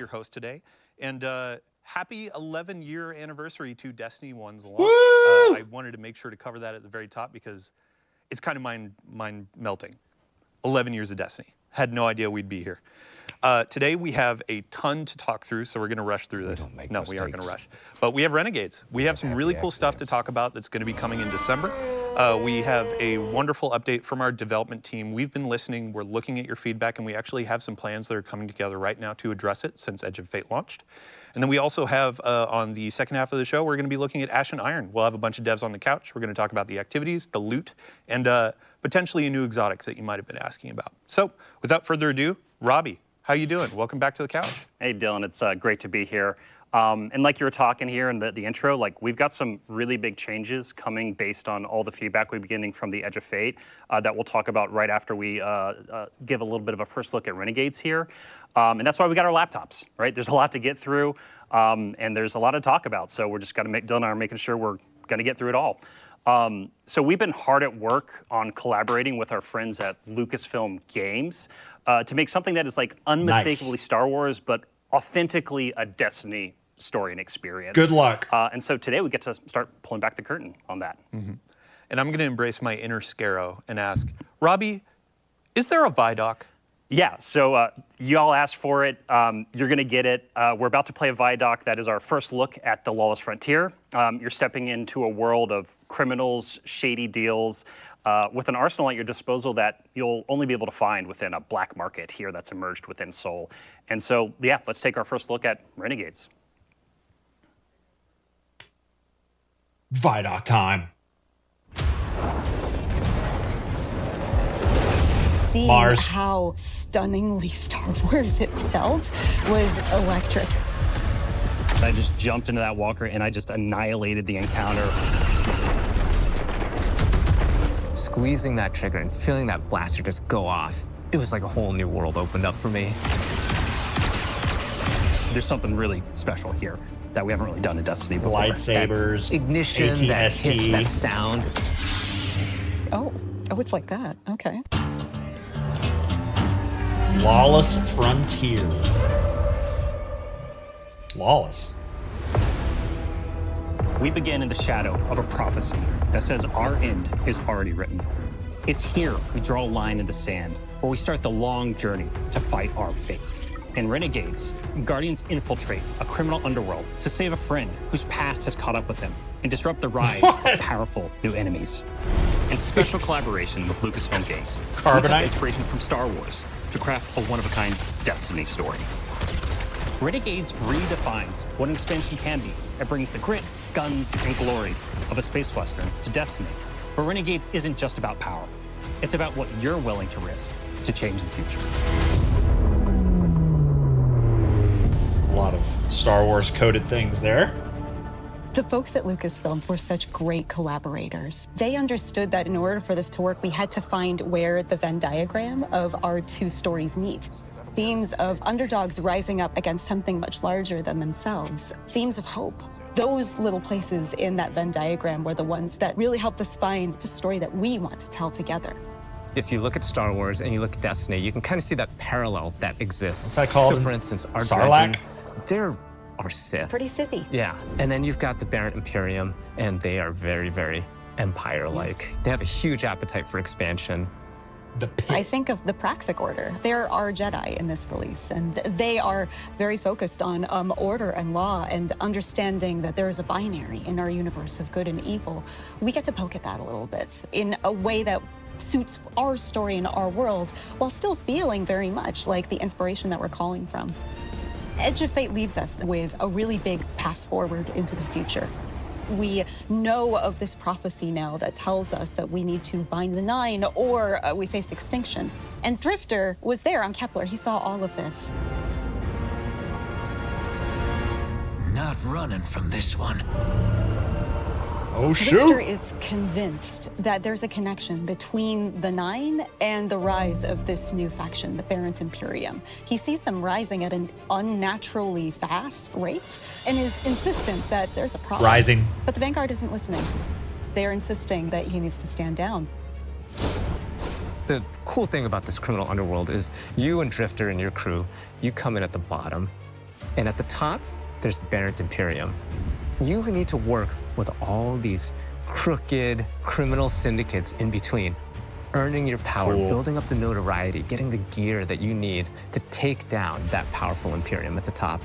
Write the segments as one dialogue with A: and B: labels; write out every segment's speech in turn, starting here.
A: your host today. And happy 11-year anniversary to Destiny 1's launch. I wanted to make sure to cover that at the very top because it's kind of mind-melting. 11 years of Destiny. Had no idea we'd be here. Today we have a ton to talk through, so we're going to rush through this. No, we aren't going to rush. But we have Renegades. We have some really cool stuff to talk about that's going to be coming in December. We have a wonderful update from our development team. We've been listening, we're looking at your feedback, and we actually have some plans that are coming together right now to address it since Edge of Fate launched. And then we also have, on the second half of the show, we're going to be looking at Ash and Iron. We'll have a bunch of devs on the couch. We're going to talk about the activities, the loot, and potentially a new exotic that you might have been asking about. So, without further ado, Robbie, how you doing? Welcome back to the couch.
B: Hey, Dylan, it's great to be here. And like you were talking here in the intro, like we've got some really big changes coming based on all the feedback we're getting from the Edge of Fate that we'll talk about right after we give a little bit of a first look at Renegades here. And that's why we got our laptops, right? There's a lot to get through, and there's a lot to talk about. So we're just going to Dylan and I are making sure we're going to get through it all. So we've been hard at work on collaborating with our friends at Lucasfilm Games to make something that is like unmistakably Star Wars, but authentically a Destiny story and experience.
C: Good luck.
B: And so today we get to start pulling back the curtain on that.
A: Mm-hmm. And I'm going to embrace my inner Scarrow and ask, Robbie, is there a Vidoc?
B: Yeah, so you all asked for it. You're going to get it. We're about to play a Vidoc that is our first look at the Lawless Frontier. You're stepping into a world of criminals, shady deals, with an arsenal at your disposal that you'll only be able to find within a black market here that's emerged within Seoul. And so, yeah, let's take our first look at Renegades.
C: Vidoc time.
D: Seeing
C: Mars.
D: how stunningly Star Wars it felt was electric.
B: I just jumped into that walker and I just annihilated the encounter.
E: Squeezing that trigger and feeling that blaster just go off, it was like a whole new world opened up for me.
B: There's something really special here that we haven't really done in Destiny before.
C: Lightsabers,
E: That ignition,
C: ATST.
E: that hiss, that sound.
D: Oh, it's like that. Okay.
C: Lawless Frontier. Lawless.
B: We begin in the shadow of a prophecy that says our end is already written. It's here we draw a line in the sand where we start the long journey to fight our fate. In Renegades, Guardians infiltrate a criminal underworld to save a friend whose past has caught up with them and disrupt the rise of powerful new enemies. In special collaboration with Lucasfilm Games, we took
C: Carbonite?
B: inspiration from Star Wars to craft a one-of-a-kind Destiny story. Renegades redefines what an expansion can be. It brings the grit, guns, and glory of a space western to Destiny. But Renegades isn't just about power. It's about what you're willing to risk to change the future.
C: A lot of Star Wars coded things there.
D: The folks at Lucasfilm were such great collaborators. They understood that in order for this to work, we had to find where the Venn diagram of our two stories meet. Themes of underdogs rising up against something much larger than themselves. Themes of hope. Those little places in that Venn diagram were the ones that really helped us find the story that we want to tell together.
E: If you look at Star Wars and you look at Destiny, you can kind of see that parallel that exists.
C: What's that called?
E: So, for instance, our
C: Sarlacc?
E: dredging, they're our Sith.
D: Pretty Sithy.
E: Yeah, and then you've got the Barrett Imperium, and they are very, very Empire-like.
D: Yes.
E: They have a huge appetite for expansion.
C: The pit.
D: I think of the Praxic Order. There are Jedi in this release, and they are very focused on order and law and understanding that there is a binary in our universe of good and evil. We get to poke at that a little bit in a way that suits our story and our world while still feeling very much like the inspiration that we're calling from. Edge of Fate leaves us with a really big pass forward into the future. We know of this prophecy now that tells us that we need to bind the Nine or we face extinction. And Drifter was there on Kepler. He saw all of this.
F: Not running from this one.
C: Oh,
D: Drifter
C: shoot.
D: is convinced that there's a connection between the Nine and the rise of this new faction, the Barrett Imperium. He sees them rising at an unnaturally fast rate and is insistent that there's a problem.
C: Rising.
D: But the Vanguard isn't listening. They're insisting that he needs to stand down.
E: The cool thing about this criminal underworld is you and Drifter and your crew, you come in at the bottom, And at the top, there's the Barrett Imperium. You need to work with all these crooked criminal syndicates in between, earning your power, building up the notoriety, getting the gear that you need to take down that powerful Imperium at the top.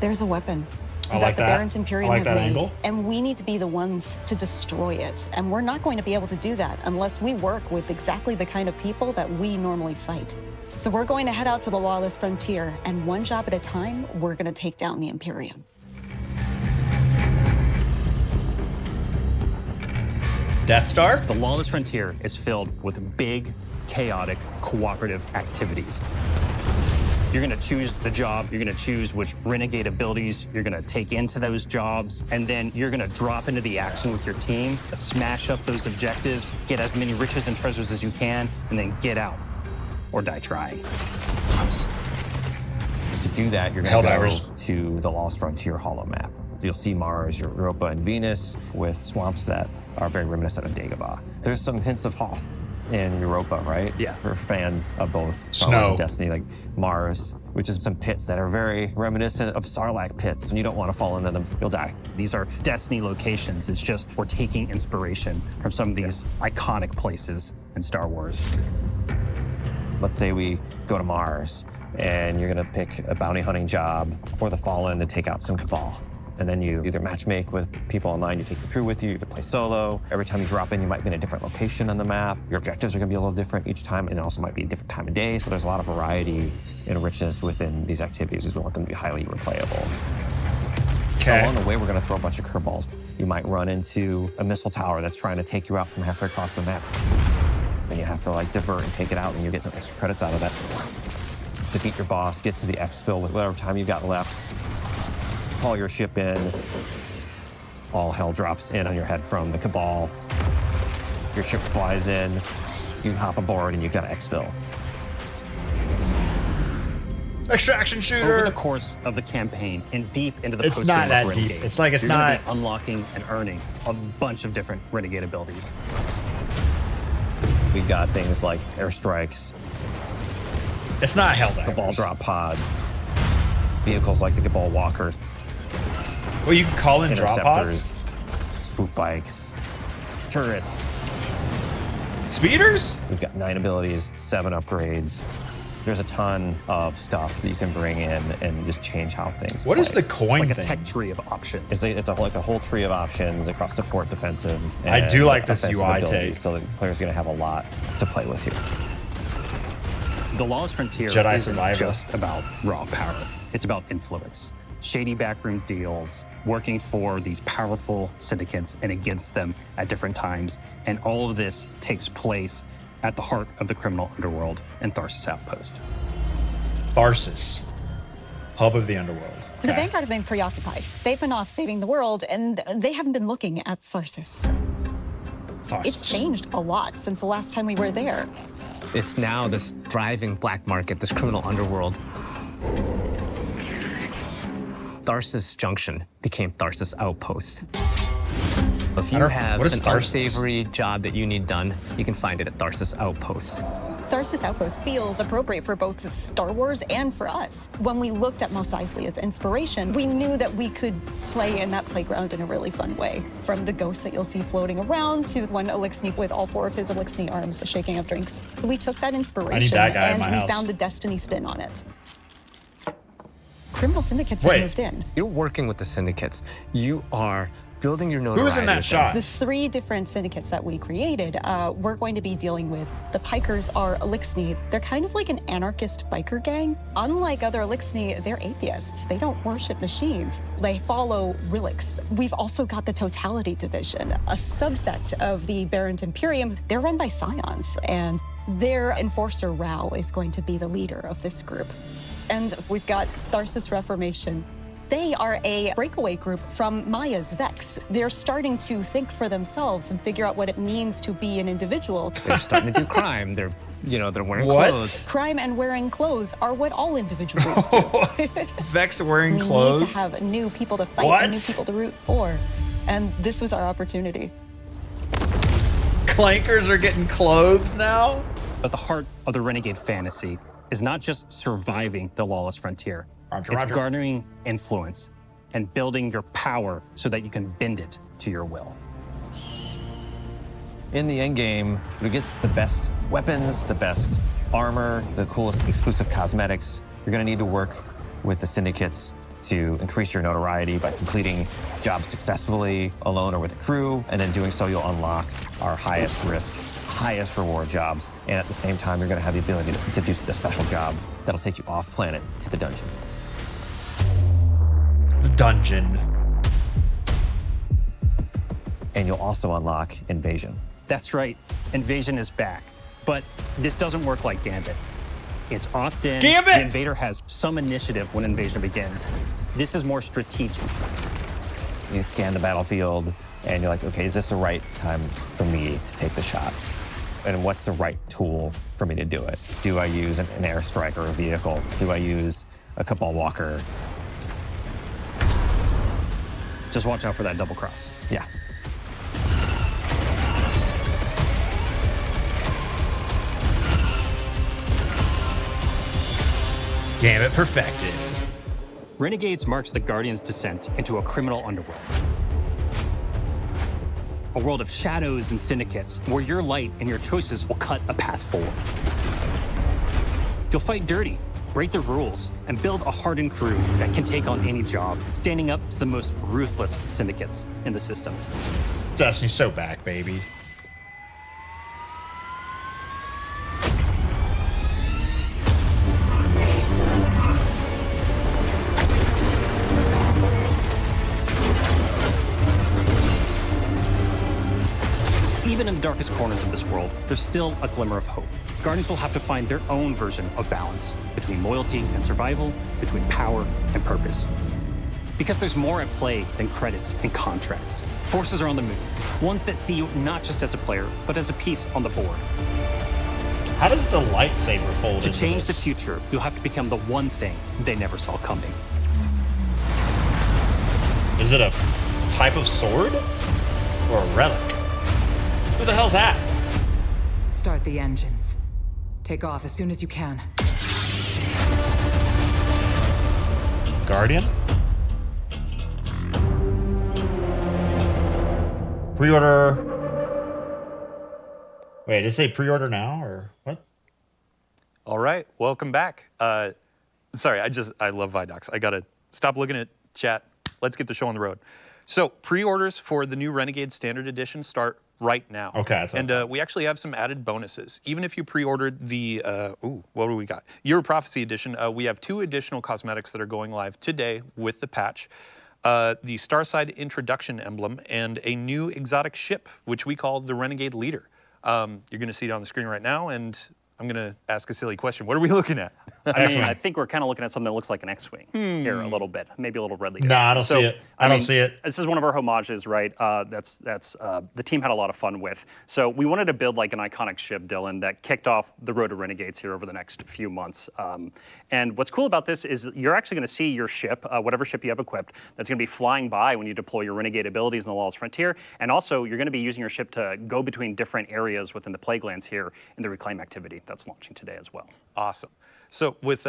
D: There's a weapon
C: I like
D: the
C: that.
D: Barrett Imperium
C: I like
D: have
C: that
D: made,
C: angle.
D: and we need to be the ones to destroy it. And we're not going to be able to do that unless we work with exactly the kind of people that we normally fight. So we're going to head out to the lawless frontier, and one job at a time, we're going to take down the Imperium.
C: Death Star?
B: The lawless frontier is filled with big, chaotic, cooperative activities. You're gonna choose the job, you're gonna choose which renegade abilities you're gonna take into those jobs, and then you're gonna drop into the action with your team, smash up those objectives, get as many riches and treasures as you can, and then get out or die trying.
G: To do that, you're gonna go
C: Helldivers.
G: to the Lost Frontier holo map. You'll see Mars, Europa, and Venus with swamps that are very reminiscent of Dagobah. There's some hints of Hoth in Europa, right?
B: Yeah.
G: For fans of both Star
C: Snow.
G: Wars and Destiny, like Mars, which is some pits that are very reminiscent of Sarlacc pits, and you don't want to fall into them, you'll die.
B: These are Destiny locations. It's just we're taking inspiration from some of these iconic places in Star Wars.
G: Let's say we go to Mars, and you're gonna pick a bounty hunting job for the Fallen to take out some Cabal. And then you either matchmake with people online, you take your crew with you, you can play solo. Every time you drop in, you might be in a different location on the map. Your objectives are gonna be a little different each time, and it also might be a different time of day, so there's a lot of variety and richness within these activities, because we want them to be highly replayable.
C: Okay.
G: Along the way, we're gonna throw a bunch of curveballs. You might run into a missile tower that's trying to take you out from halfway across the map. And you have to like divert and take it out, and you get some extra credits out of that. Defeat your boss, get to the exfil with whatever time you've got left. Haul your ship in. All hell drops in on your head from the Cabal. Your ship flies in. You hop aboard, and you've got to exfil.
C: Extraction
B: Over
C: shooter.
B: the course of the campaign and deep into the
C: It's
B: post
C: not that
B: Renegade,
C: deep. It's like it's
B: you're gonna
C: not-
B: be unlocking and earning a bunch of different Renegade abilities.
G: We've got things like airstrikes,
C: It's not Helldivers.
G: Cabal drop pods, vehicles like the Cabal walkers,
C: Well, you can call in drop
G: interceptors,
C: pods.
G: swoop bikes, turrets.
C: Speeders?
G: We've got 9 abilities, 7 upgrades. There's a ton of stuff that you can bring in and just change how things
C: What is
G: play.
C: the coin
B: Like a
C: thing?
B: tech tree of options.
G: It's like a whole tree of options across support, defensive.
C: I
G: and
C: do like this
G: offensive
C: UI
G: abilities,
C: take.
G: So the player's going to have a lot to play with here.
B: The Lawless Frontier
C: Jedi
B: isn't
C: Survivor.
B: just about raw power. It's about influence. Shady backroom deals, working for these powerful syndicates and against them at different times. And all of this takes place at the heart of the criminal underworld and Tharsis Outpost.
C: Tharsis. Hub of the underworld.
D: The
C: Okay.
D: Vanguard have been preoccupied. They've been off saving the world, and they haven't been looking at Tharsis.
C: Tharsis.
D: It's changed a lot since the last time we were there.
E: It's now this thriving black market, this criminal underworld. Tharsis Junction became Tharsis Outpost. If you have
C: what is
E: an
C: Tharsis?
E: unsavory job that you need done, you can find it at Tharsis Outpost.
D: Tharsis Outpost feels appropriate for both Star Wars and for us. When we looked at Mos Eisley as inspiration, we knew that we could play in that playground in a really fun way. From the ghosts that you'll see floating around to one Elixni with all 4 of his Elixni arms shaking up drinks. We took that inspiration
C: that guy in
D: and
C: my
D: we
C: house.
D: found the Destiny spin on it. Criminal syndicates have
C: Wait.
D: moved in.
E: You're working with the syndicates. You are building your notoriety.
C: Who's in that
E: with them.
C: shot?
D: The 3 different syndicates that we created, we're going to be dealing with. The Pikers are Elixni. They're kind of like an anarchist biker gang. Unlike other Elixni, they're atheists. They don't worship machines. They follow relics. We've also got the Totality Division, a subsect of the Barrett Imperium. They're run by Scions, and their enforcer Rao is going to be the leader of this group. And we've got Tharsis Reformation. They are a breakaway group from Maya's Vex. They're starting to think for themselves and figure out what it means to be an individual.
E: They're starting to do crime. They're wearing
C: What?
E: clothes.
D: Crime and wearing clothes are what all individuals do.
C: Vex wearing
D: We need
C: clothes.
D: to have new people to fight
C: What?
D: and new people to root for. And this was our opportunity.
C: Clankers are getting clothes now?
B: But the heart of the Renegade fantasy is not just surviving the lawless frontier. It's garnering influence and building your power so that you can bend it to your will.
G: In the end game, we get the best weapons, the best armor, the coolest exclusive cosmetics. You're gonna need to work with the syndicates to increase your notoriety by completing jobs successfully alone or with a crew, and then doing so you'll unlock our highest risk, highest reward jobs, and at the same time you're gonna have the ability to do the special job that'll take you off planet to the dungeon.
C: The dungeon.
G: And you'll also unlock Invasion.
B: That's right, Invasion is back. But this doesn't work like Gambit. It's often the invader has some initiative when Invasion begins. This is more strategic.
G: You scan the battlefield and you're like, okay, is this the right time for me to take the shot? And what's the right tool for me to do it? Do I use an airstrike or a vehicle? Do I use a Cabal Walker?
B: Just watch out for that double cross.
G: Yeah.
C: Gambit perfected.
B: Renegades marks the Guardian's descent into a criminal underworld. A world of shadows and syndicates where your light and your choices will cut a path forward. You'll fight dirty, break the rules, and build a hardened crew that can take on any job, standing up to the most ruthless syndicates in the system.
C: Destiny's so back, baby.
B: Even in the darkest corners of this world, there's still a glimmer of hope. Guardians will have to find their own version of balance between loyalty and survival, between power and purpose. Because there's more at play than credits and contracts. Forces are on the move, ones that see you not just as a player, but as a piece on the board.
C: How does the lightsaber fold
B: To
C: into
B: change the
C: this?
B: future, you'll have to become the one thing they never saw coming.
C: Is it a type of sword or a relic? Who the hell's that?
H: Start the engines. Take off as soon as you can.
C: Guardian? Pre-order. Wait, did it say pre-order now or what?
A: All right, welcome back. Sorry, I love Vidocs. I gotta stop looking at chat. Let's get the show on the road. So pre-orders for the new Renegade Standard Edition start right now.
C: Okay, that's what
A: and we actually have some added bonuses. Even if you pre-ordered the, what do we got? Year of Prophecy Edition, we have 2 additional cosmetics that are going live today with the patch. The Starside Introduction Emblem and a new exotic ship, which we call the Renegade Leader. You're gonna see it on the screen right now, and I'm gonna ask a silly question. What are we looking at?
B: I mean, I think we're kind of looking at something that looks like an X-Wing here a little bit, maybe a little red leader.
C: No, I don't see it. I don't see it.
B: This is one of our homages, right? That's the team had a lot of fun with. So we wanted to build like an iconic ship, Dylan, that kicked off the road to Renegades here over the next few months. And what's cool about this is you're actually going to see your ship, whatever ship you have equipped, that's going to be flying by when you deploy your Renegade abilities in the Lawless Frontier. And also, you're going to be using your ship to go between different areas within the Plaguelands here in the Reclaim activity that's launching today as well.
A: Awesome. So with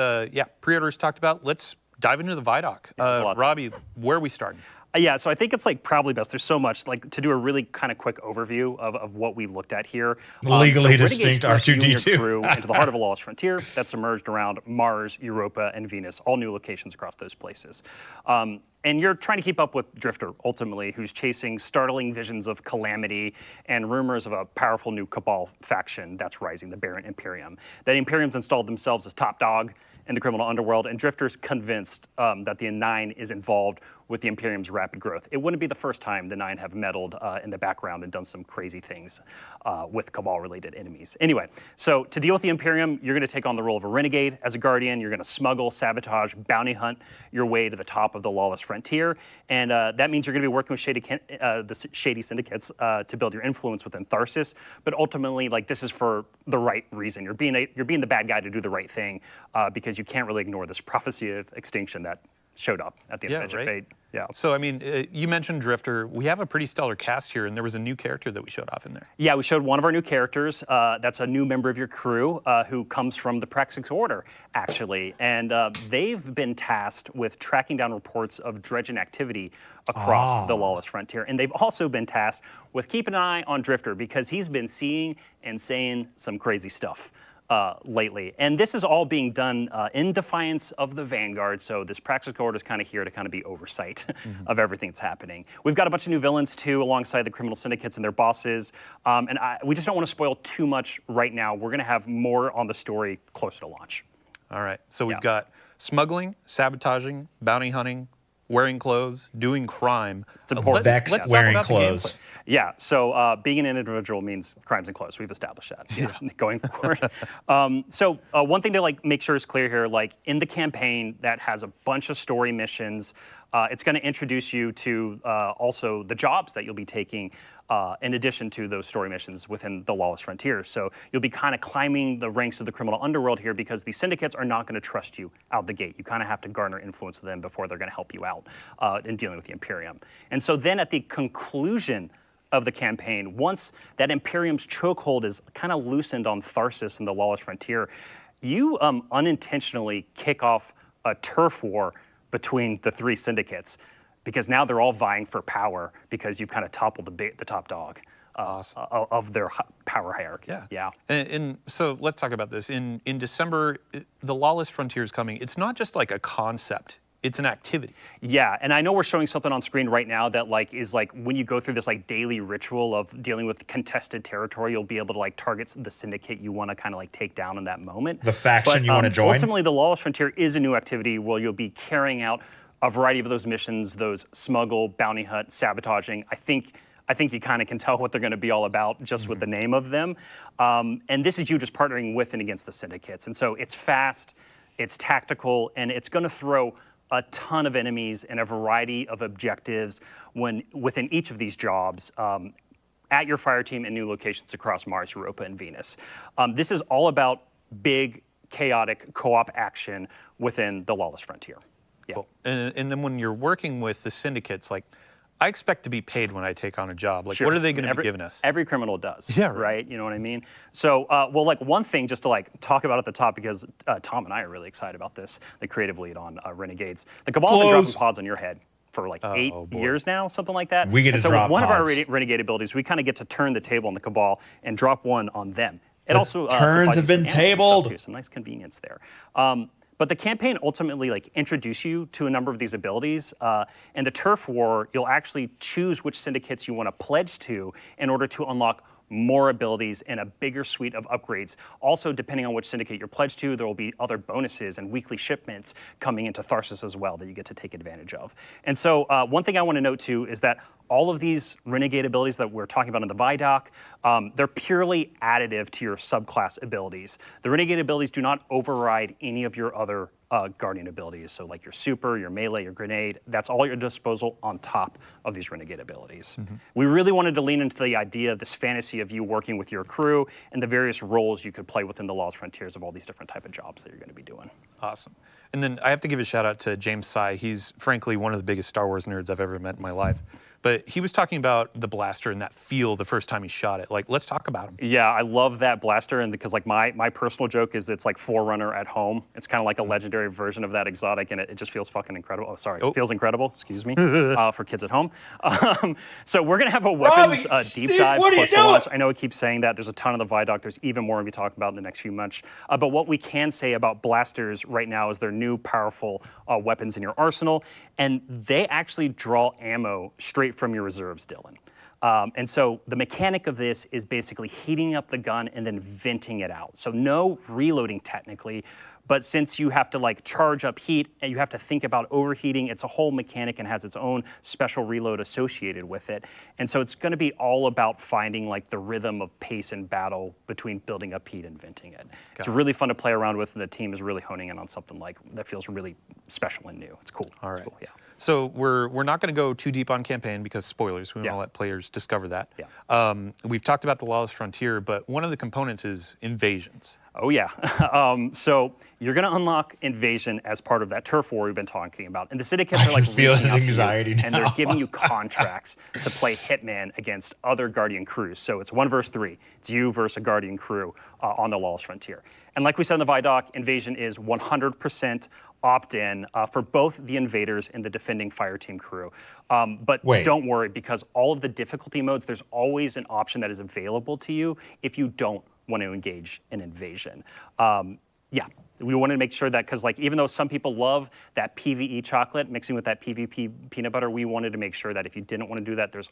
A: pre-orders talked about, let's dive into the Vidoc. Robbie, where are we starting?
B: Yeah, so I think it's like probably best. There's so much like to do a really kind of quick overview of what we looked at here.
C: Legally distinct
B: R2D2
C: R2D2
B: crew into the heart of a Lawless Frontier that's emerged around Mars, Europa, and Venus, all new locations across those places. And you're trying to keep up with Drifter, ultimately, who's chasing startling visions of calamity and rumors of a powerful new Cabal faction that's rising, the Baron Imperium. That Imperium's installed themselves as top dog in the criminal underworld, and Drifter's convinced that the Nine is involved with the Imperium's rapid growth. It wouldn't be the first time the Nine have meddled in the background and done some crazy things with Cabal-related enemies. Anyway, so to deal with the Imperium, you're going to take on the role of a renegade. As a Guardian, you're going to smuggle, sabotage, bounty hunt your way to the top of the Lawless Frontier, and that means you're going to be working with the shady syndicates to build your influence within Tharsis. But ultimately, like this is for the right reason. You're being the bad guy to do the right thing because you can't really ignore this prophecy of extinction that showed up at the end of Edge of Fate. Yeah.
A: So, I mean, you mentioned Drifter. We have a pretty stellar cast here, and there was a new character that we showed off in there.
B: Yeah, we showed one of our new characters. That's a new member of your crew who comes from the Praxis Order, actually. And they've been tasked with tracking down reports of dredging activity across the Lawless Frontier. And they've also been tasked with keeping an eye on Drifter because he's been seeing and saying some crazy stuff lately. And this is all being done in defiance of the Vanguard, so this Praxis Order is kind of here to kind of be oversight of everything that's happening. We've got a bunch of new villains, too, alongside the criminal syndicates and their bosses, and we just don't want to spoil too much right now. We're going to have more on the story closer to launch.
A: All right, so we've got smuggling, sabotaging, bounty hunting, wearing clothes, doing crime.
B: It's important.
C: Vex wearing clothes.
B: Yeah, so being an individual means crimes and clothes. We've established that going forward. So one thing to like make sure is clear here, like in the campaign that has a bunch of story missions, it's going to introduce you to also the jobs that you'll be taking in addition to those story missions within the Lawless Frontier. So you'll be kind of climbing the ranks of the criminal underworld here because the syndicates are not going to trust you out the gate. You kind of have to garner influence with them before they're going to help you out in dealing with the Imperium. And so then at the conclusion of the campaign, once that Imperium's chokehold is kind of loosened on Tharsis and the Lawless Frontier, you unintentionally kick off a turf war between the three syndicates because now they're all vying for power because you've kind of toppled the top dog of their power hierarchy. Yeah.
A: And so let's talk about this. In December, the Lawless Frontier is coming. It's not just like a concept. It's an activity.
B: Yeah, and I know we're showing something on screen right now that is when you go through this daily ritual of dealing with contested territory, you'll be able to target the syndicate you want to kind of take down in that moment.
C: The faction you want to join?
B: Ultimately, the Lawless Frontier is a new activity where you'll be carrying out a variety of those missions, those smuggle, bounty hunt, sabotaging. I think you kind of can tell what they're going to be all about just with the name of them. And this is you just partnering with and against the syndicates. And so it's fast, it's tactical, and it's going to throw a ton of enemies and a variety of objectives within each of these jobs at your fire team in new locations across Mars, Europa, and Venus. This is all about big, chaotic co-op action within the Lawless Frontier. Yeah.
A: Cool. And then when you're working with the syndicates, I expect to be paid when I take on a job.
B: Sure.
A: What are they going to be giving us?
B: Every criminal does.
A: Yeah,
B: right. You know what I mean? So, one thing just to talk about at the top, because Tom and I are really excited about this, the creative lead on Renegades. The Cabal has been dropping pods on your head for 8 years now, something like that.
C: We get to drop
B: one
C: pods.
B: of our Renegade abilities, we kind of get to turn the table on the Cabal and drop one on them. It
C: the
B: also
C: turns have been tabled.
B: Some nice convenience there. But the campaign ultimately introduce you to a number of these abilities. And the turf war, you'll actually choose which syndicates you want to pledge to in order to unlock more abilities and a bigger suite of upgrades. Also, depending on which syndicate you're pledged to, there will be other bonuses and weekly shipments coming into Tharsis as well that you get to take advantage of. And so one thing I want to note too is that all of these Renegade abilities that we're talking about in the Vidoc, they're purely additive to your subclass abilities. The Renegade abilities do not override any of your other Guardian abilities. So your super, your melee, your grenade, that's all at your disposal on top of these Renegade abilities. We really wanted to lean into the idea of this fantasy of you working with your crew and the various roles you could play within the Lawless Frontiers of all these different type of jobs that you're going to be doing.
A: Awesome. And then I have to give a shout out to James Sy. He's frankly one of the biggest Star Wars nerds I've ever met in my life. But he was talking about the blaster and that feel the first time he shot it. Let's talk about him.
B: Yeah, I love that blaster, and because my personal joke is it's like Forerunner at home. It's kind of like a legendary version of that exotic, and it just feels fucking incredible. Oh, sorry, it feels incredible. Excuse me, for kids at home. So we're gonna have a weapons deep dive close to launch. I know I keep saying that. There's a ton of the Vidoc. There's even more to be talked about in the next few months. But what we can say about blasters right now is they're new, powerful weapons in your arsenal, and they actually draw ammo straight from your reserves, Dylan. And so the mechanic of this is basically heating up the gun and then venting it out. So no reloading technically, but since you have to charge up heat and you have to think about overheating, it's a whole mechanic and has its own special reload associated with it. And so it's going to be all about finding the rhythm of pace and battle between building up heat and venting it. It's really fun to play around with, and the team is really honing in on something that feels really special and new. It's cool.
A: All right.
B: It's cool, yeah.
A: So we're not going to go too deep on campaign because spoilers. We want to let players discover that. Yeah. We've talked about the Lawless Frontier, but one of the components is invasions.
B: Oh yeah. So you're going to unlock Invasion as part of that turf war we've been talking about. And the syndicates are
C: can
B: like
C: feel
B: reaching
C: his
B: out to you,
C: anxiety
B: and they're
C: now.
B: giving you contracts to play Hitman against other Guardian crews. So it's 1 versus 3. It's you versus a Guardian crew on the Lawless Frontier. And like we said in the Vidoc, Invasion is 100% opt-in for both the Invaders and the defending Fireteam crew. But don't worry, because all of the difficulty modes, there's always an option that is available to you if you don't want to engage in Invasion. Yeah, we wanted to make sure that, because like even though some people love that PvE chocolate mixing with that PvP peanut butter, we wanted to make sure that if you didn't want to do that, there's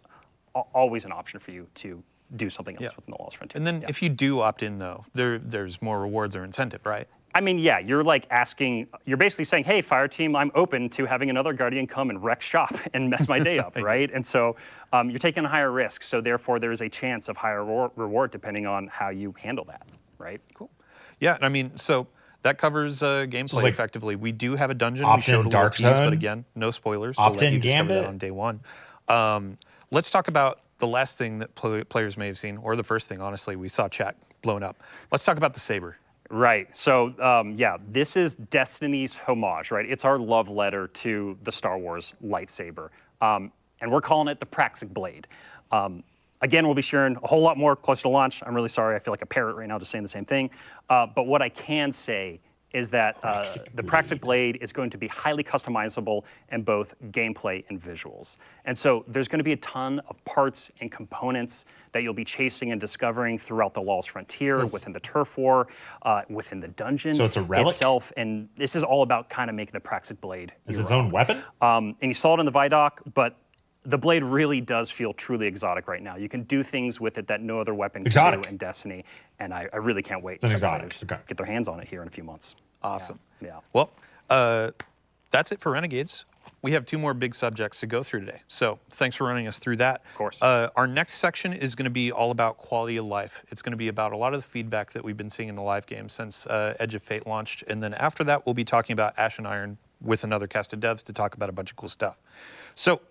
B: always an option for you to do something else within the Lawless Frontier.
A: And then if you do opt in, though, there's more rewards or incentive, right?
B: I mean, yeah, you're like asking, you're basically saying, hey, Fireteam, I'm open to having another Guardian come and wreck shop and mess my day up, right? And so you're taking a higher risk, so therefore there's a chance of higher reward depending on how you handle that, right?
A: Cool. Yeah, I mean, so that covers gameplay effectively. We do have a dungeon.
C: Opt-in
A: we showed a little
C: Dark
A: tease,
C: Zone.
A: but again, no spoilers.
C: Opt-in
A: we'll let you discover
C: Gambit.
A: that on day one. Let's talk about the last thing that players may have seen, or the first thing, honestly. We saw chat blown up. Let's talk about the saber.
B: Right. So, yeah, this is Destiny's homage, right? It's our love letter to the Star Wars lightsaber. And we're calling it the Praxic Blade. Again, we'll be sharing a whole lot more closer to launch. I'm really sorry. I feel like a parrot right now just saying the same thing. But what I can say is that the Praxic Blade is going to be highly customizable in both gameplay and visuals. And so there's going to be a ton of parts and components that you'll be chasing and discovering throughout the Lawless Frontier, within the turf war, within the dungeon
C: So it's a relic?
B: itself. And this is all about kind of making the Praxic Blade
C: Is
B: your
C: its own weapon?
B: and you saw it in the Vidoc, but the blade really does feel truly exotic right now. You can do things with it that no other weapon can do in Destiny, and I really can't wait
C: an
B: to
C: exotic.
B: get their hands on it here in a few months.
A: Awesome.
B: Yeah.
A: Well, that's it for Renegades. We have 2 more big subjects to go through today. So thanks for running us through that.
B: Of course.
A: Our next section is going to be all about quality of life. It's going to be about a lot of the feedback that we've been seeing in the live game since Edge of Fate launched. And then after that, we'll be talking about Ash and Iron with another cast of devs to talk about a bunch of cool stuff. So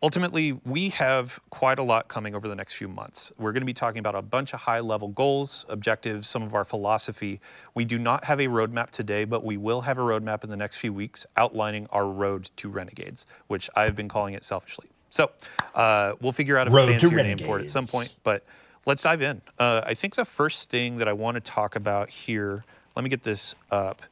A: ultimately, we have quite a lot coming over the next few months. We're going to be talking about a bunch of high-level goals, objectives, some of our philosophy. We do not have a roadmap today, but we will have a roadmap in the next few weeks outlining our road to Renegades, which I've been calling it selfishly. So we'll figure out a fancier name for it at some point, but let's dive in. I think the first thing that I want to talk about here, let me get this up.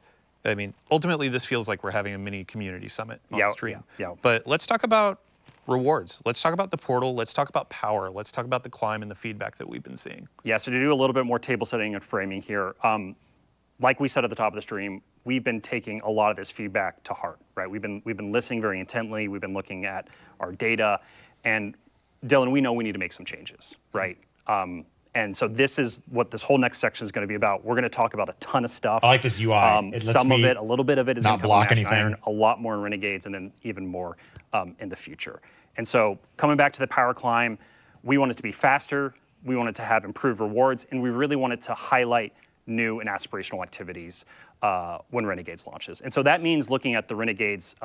A: I mean, ultimately, this feels like we're having a mini community summit on stream. But let's talk about rewards. Let's talk about the portal. Let's talk about power. Let's talk about the climb and the feedback that we've been seeing.
B: Yeah, so to do a little bit more table setting and framing here, like we said at the top of the stream, we've been taking a lot of this feedback to heart, right? We've been listening very intently. We've been looking at our data. And Dylan, we know we need to make some changes, right? And so this is what this whole next section is going to be about. We're going to talk about a ton of stuff.
C: I like this UI. It lets
B: Some of
C: me
B: it, a little bit of it is
C: not
B: going to come
C: block
B: in Ash and
C: anything.
B: Iron, a lot more in Renegades, and then even more in the future. And so coming back to the power climb, we want it to be faster, we want it to have improved rewards, and we really want it to highlight new and aspirational activities when Renegades launches. And so that means looking at the Renegades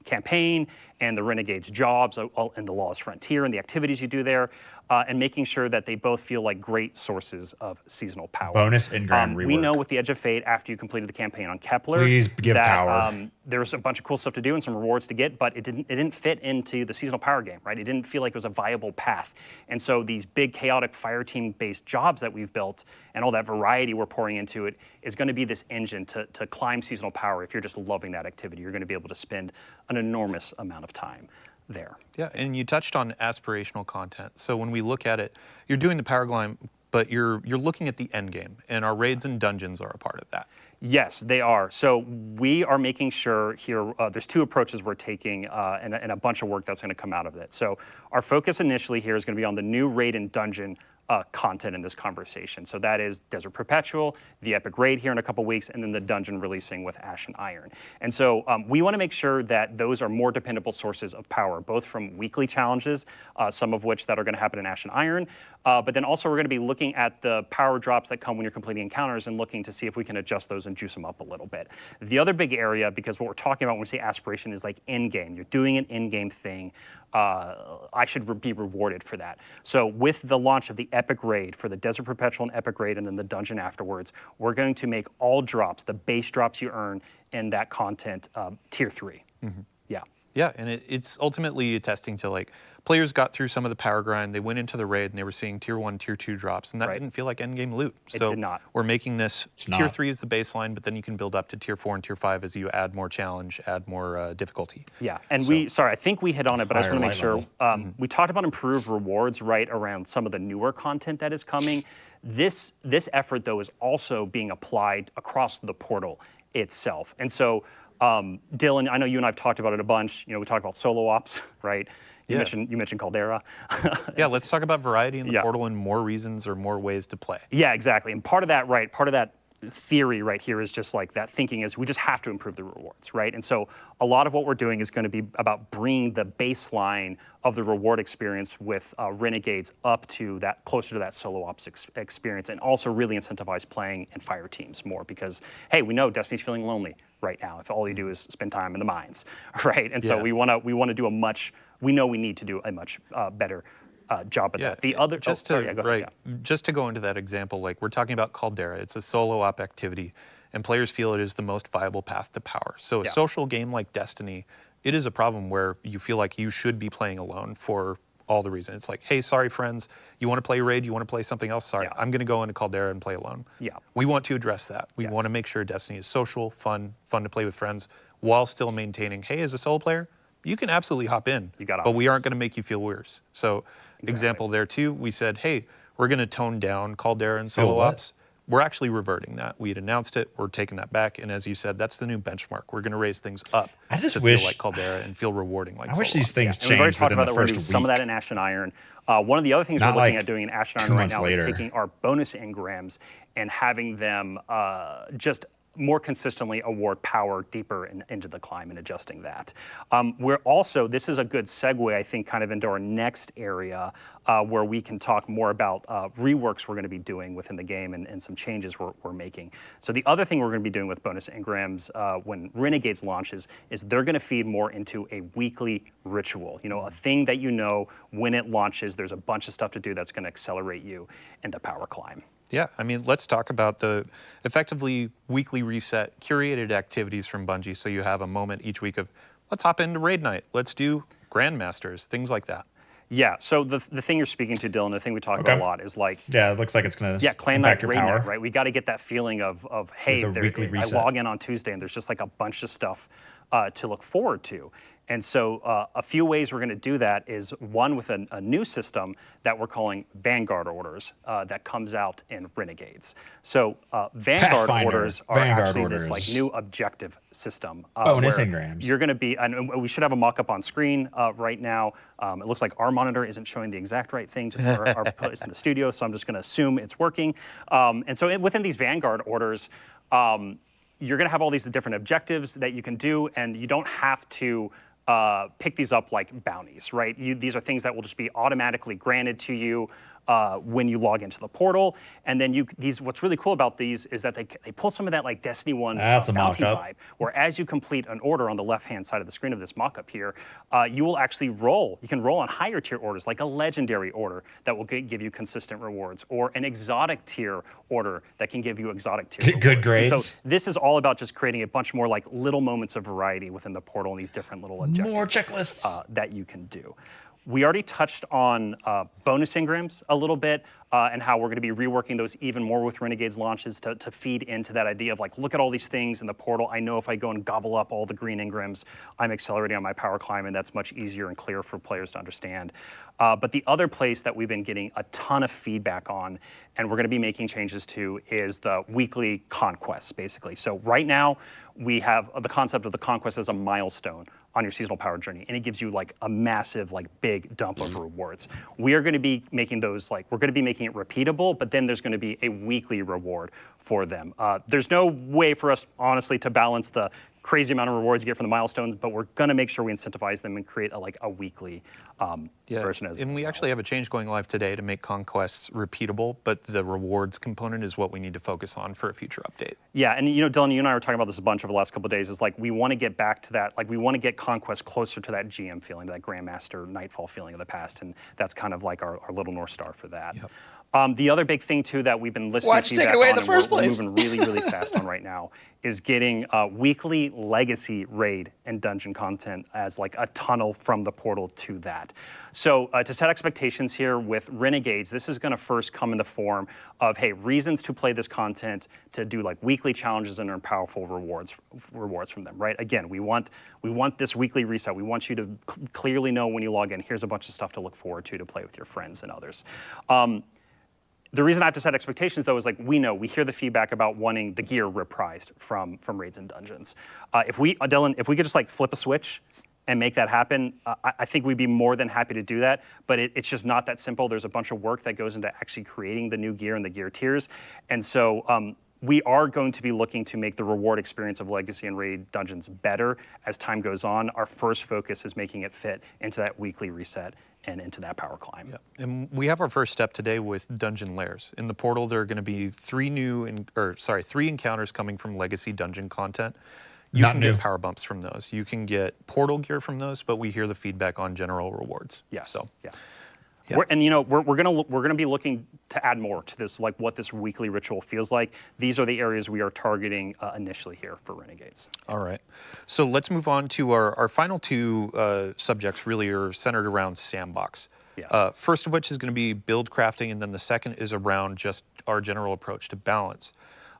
B: campaign and the Renegades jobs and the Lawless Frontier and the activities you do there, and making sure that they both feel like great sources of seasonal power.
C: Bonus in-game rework.
B: We know with the Edge of Fate, after you completed the campaign on Kepler,
C: Please give
B: that,
C: power.
B: there's a bunch of cool stuff to do and some rewards to get, but it didn't fit into the seasonal power game, right? It didn't feel like it was a viable path. And so these big chaotic fire team-based jobs that we've built and all that variety we're pouring into it is going to be this engine to climb seasonal power. If you're just loving that activity, you're going to be able to spend an enormous amount of time there.
A: Yeah, and you touched on aspirational content. So when we look at it, you're doing the power climb, but you're looking at the end game, and our raids and dungeons are a part of that.
B: Yes, they are. So we are making sure here, there's 2 approaches we're taking and a bunch of work that's going to come out of it. So our focus initially here is going to be on the new raid and dungeon content in this conversation. So that is Desert Perpetual, the Epic Raid here in a couple weeks, and then the dungeon releasing with Ash and Iron. And so we want to make sure that those are more dependable sources of power, both from weekly challenges, some of which that are going to happen in Ash and Iron, but then also we're going to be looking at the power drops that come when you're completing encounters and looking to see if we can adjust those and juice them up a little bit. The other big area, because what we're talking about when we say aspiration is like in-game. You're doing an in-game thing. I should be rewarded for that. So with the launch of the Epic Epic Raid, for the Desert Perpetual and Epic Raid, and then the dungeon afterwards, we're going to make all drops, the base drops you earn in that content, tier 3. Yeah.
A: Yeah, and it's ultimately attesting to like players got through some of the power grind, they went into the raid and they were seeing tier 1, tier 2 drops, and that didn't feel like endgame loot. So
B: did not.
A: we're making this tier 3 is the baseline, but then you can build up to tier 4 and tier 5 as you add more challenge, add more difficulty.
B: Yeah, and I think we hit on it, but I just want to make sure. We talked about improved rewards right around some of the newer content that is coming. This effort, though, is also being applied across the portal itself. And so, Dylan, I know you and I have talked about it a bunch. You know, we talked about solo ops, right? You mentioned Caldera.
A: Yeah, let's talk about variety in the portal and more reasons or more ways to play.
B: Yeah, exactly. And part of that theory right here is just like that thinking is we just have to improve the rewards, right? And so a lot of what we're doing is going to be about bringing the baseline of the reward experience with Renegades up to that, closer to that solo ops experience, and also really incentivize playing in fire teams more because, hey, we know Destiny's feeling lonely right now if all you do is spend time in the mines, right? And so we want to do we know we need to do a much better job at that. The other,
A: just to go into that example, like we're talking about Caldera, it's a solo op activity, and players feel it is the most viable path to power. So a social game like Destiny, it is a problem where you feel like you should be playing alone for all the reasons. It's like, hey, sorry friends, you want to play raid, you want to play something else, sorry, I'm going to go into Caldera and play alone.
B: Yeah.
A: We want to address that. We want to make sure Destiny is social, fun to play with friends, while still maintaining, hey, as a solo player, you can absolutely hop in, but we aren't going to make you feel worse. So example there too, we said, hey, we're going to tone down Caldera and solo ops. We're actually reverting that. We had announced it, we're taking that back, and as you said, that's the new benchmark. We're going to raise things up to feel like Caldera and feel rewarding like
C: I wish these things
B: changed. We've already talked about
C: the
B: that. We're
C: first
B: going to do some of that in Ash and Iron. One of the other things we're looking at doing in Ash and Iron right now is taking our bonus engrams and having them just more consistently award power deeper into the climb and adjusting that. We're also, this is a good segue, I think, kind of into our next area where we can talk more about reworks we're going to be doing within the game and some changes we're making. So the other thing we're going to be doing with bonus engrams when Renegades launches is they're going to feed more into a weekly ritual. You know, a thing that you know when it launches, there's a bunch of stuff to do that's going to accelerate you into power climb.
A: Yeah, I mean, let's talk about the effectively weekly reset, curated activities from Bungie. So you have a moment each week of, let's hop into raid night, let's do Grandmasters, things like that.
B: Yeah, so the thing you're speaking to, Dylan, the thing we talk about a lot is like...
C: Yeah, it looks like it's going to
B: clan night, raid night, right? We got to get that feeling of hey, I log in on Tuesday and there's just like a bunch of stuff to look forward to. And so a few ways we're going to do that is one with a new system that we're calling Vanguard orders that comes out in Renegades. So Vanguard orders are actually this like new objective system.
C: Bonus engrams.
B: You're going to be, and we should have a mock-up on screen right now. It looks like our monitor isn't showing the exact right thing just for our place in the studio, so I'm just going to assume it's working. And so within these Vanguard orders, you're going to have all these different objectives that you can do, and you don't have to pick these up like bounties, right? These are things that will just be automatically granted to you when you log into the portal. And then what's really cool about these is that they pull some of that like Destiny 1 bounty vibe, where as you complete an order on the left-hand side of the screen of this mock-up here, you will actually roll. You can roll on higher tier orders, like a legendary order that will give you consistent rewards, or an exotic tier order that can give you exotic tier rewards.
C: Good grades.
B: And so this is all about just creating a bunch more like little moments of variety within the portal and these different little objectives.
C: More checklists.
B: That you can do. We already touched on bonus engrams a little bit and how we're going to be reworking those even more with Renegades launches to feed into that idea of like, look at all these things in the portal. I know if I go and gobble up all the green engrams, I'm accelerating on my power climb, and that's much easier and clearer for players to understand. But the other place that we've been getting a ton of feedback on, and we're going to be making changes to, is the weekly conquests, basically. So right now, we have the concept of the conquest as a milestone on your seasonal power journey, and it gives you like a massive, like big dump of rewards. We are going to be making those we're going to be making it repeatable, but then there's going to be a weekly reward for them. There's no way for us, honestly, to balance the crazy amount of rewards you get from the milestones, but we're going to make sure we incentivize them and create a weekly version.
A: And we actually have a change going live today to make conquests repeatable, but the rewards component is what we need to focus on for a future update.
B: Yeah, and Dylan, you and I were talking about this a bunch over the last couple of days, is like we want to get back to that, like we want to get conquest closer to that GM feeling, to that Grandmaster Nightfall feeling of the past, and that's kind of like our little North Star for that.
A: Yep.
B: The other big thing too that we've been listening
C: Why'd
B: to
C: you take
B: feedback
C: it away in
B: on
C: the
B: and
C: first
B: we're
C: place?
B: moving really fast on right now is getting weekly legacy raid and dungeon content as like a tunnel from the portal to that. So to set expectations here with Renegades, this is going to first come in the form of, hey, reasons to play this content, to do like weekly challenges and earn powerful rewards from them, right? Again, we want this weekly reset. We want you to clearly know when you log in, here's a bunch of stuff to look forward to play with your friends and others. The reason I have to set expectations, though, is like we hear the feedback about wanting the gear reprised from raids and dungeons. Dylan, if we could just like flip a switch and make that happen, I think we'd be more than happy to do that. But it's just not that simple. There's a bunch of work that goes into actually creating the new gear and the gear tiers, and so we are going to be looking to make the reward experience of Legacy and Raid dungeons better as time goes on. Our first focus is making it fit into that weekly reset and into that power climb.
A: Yeah. And we have our first step today with dungeon lairs. In the portal, there are going to be three encounters coming from Legacy dungeon content. You can get power bumps from those. You can get portal gear from those, but we hear the feedback on general rewards.
B: Yes.
A: So,
B: yeah.
A: Yeah.
B: We're gonna be looking to add more to this, like what this weekly ritual feels like. These are the areas we are targeting initially here for Renegades.
A: All right. So let's move on to our final two subjects. Really are centered around sandbox.
B: Yeah.
A: First of which is going to be build crafting, and then the second is around just our general approach to balance.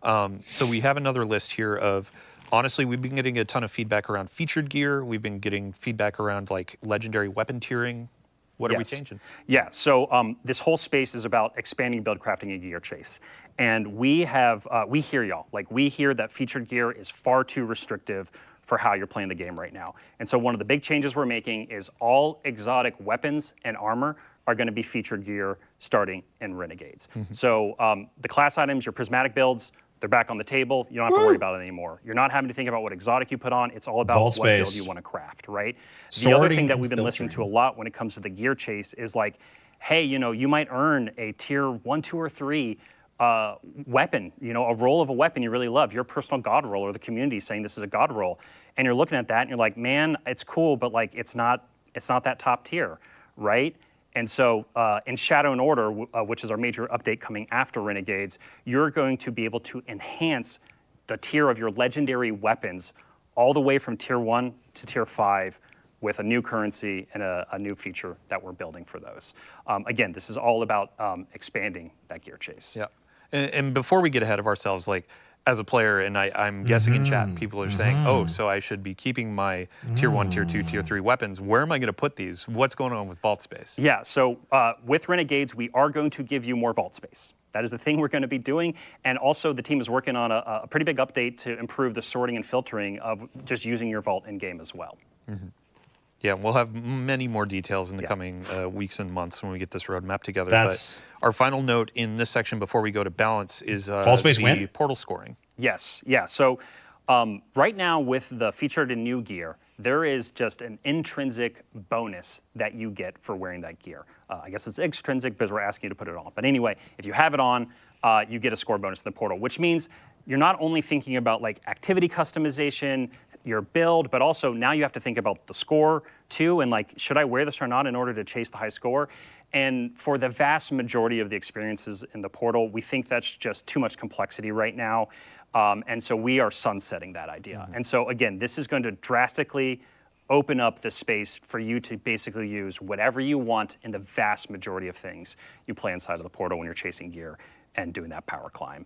A: So we have another list here of. Honestly, we've been getting a ton of feedback around featured gear. We've been getting feedback around like legendary weapon tiering. What are we changing?
B: Yeah, so this whole space is about expanding build crafting and gear chase. And we hear y'all. Like, we hear that featured gear is far too restrictive for how you're playing the game right now. And so one of the big changes we're making is all exotic weapons and armor are going to be featured gear starting in Renegades.
A: Mm-hmm.
B: So the class items, your prismatic builds, they're back on the table. You don't have to worry about it anymore. You're not having to think about what exotic you put on. It's all about what build you want to craft, right? The other thing that we've been listening to a lot when it comes to the gear chase is like, hey, you might earn a tier 1, 2, or 3 weapon, a roll of a weapon you really love, your personal god roll, or the community saying this is a god roll. And you're looking at that and you're like, man, it's cool, but like it's not that top tier, right? And so in Shadow and Order, which is our major update coming after Renegades, you're going to be able to enhance the tier of your legendary weapons all the way from tier 1 to tier 5 with a new currency and a new feature that we're building for those. Again, this is all about expanding that gear chase.
A: Yeah. And before we get ahead of ourselves, like as a player, and I'm guessing in chat, people are saying, oh, so I should be keeping my tier 1, tier 2, tier 3 weapons. Where am I going to put these? What's going on with vault space?
B: Yeah, so with Renegades, we are going to give you more vault space. That is the thing we're going to be doing. And also the team is working on a pretty big update to improve the sorting and filtering of just using your vault in-game as well.
A: Mm-hmm. Yeah, we'll have many more details in the coming weeks and months when we get this roadmap together. But our final note in this section before we go to balance is the portal scoring.
B: Yes, yeah. So right now with the featured and new gear, there is just an intrinsic bonus that you get for wearing that gear. I guess it's extrinsic because we're asking you to put it on. But anyway, if you have it on, you get a score bonus in the portal, which means you're not only thinking about like activity customization, your build, but also now you have to think about the score too, and like, should I wear this or not in order to chase the high score? And for the vast majority of the experiences in the portal, we think that's just too much complexity right now. And so we are sunsetting that idea. And so again, this is going to drastically open up the space for you to basically use whatever you want in the vast majority of things you play inside of the portal when you're chasing gear and doing that power climb.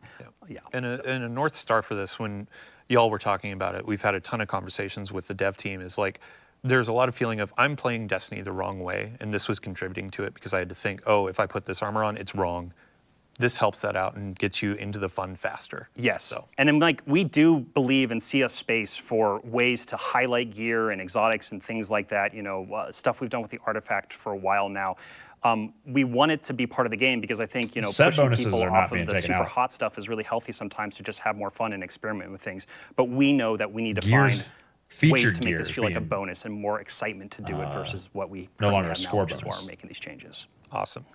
B: Yeah.
A: And a North Star for this, when y'all were talking about it, we've had a ton of conversations with the dev team, is like, there's a lot of feeling of I'm playing Destiny the wrong way, and this was contributing to it because I had to think, oh, if I put this armor on, it's wrong. This helps that out and gets you into the fun faster.
B: Yes, so. And then, like, we do believe and see a space for ways to highlight gear and exotics and things like that, stuff we've done with the artifact for a while now. We want it to be part of the game because I think, pushing people off of the super hot stuff is really healthy sometimes to just have more fun and experiment with things. But we know that we need to find ways to make this feel like a bonus and more excitement to do it versus what we
C: no longer
B: have
C: score
B: now, which is
C: bonus.
B: why we're making these changes.
A: Awesome.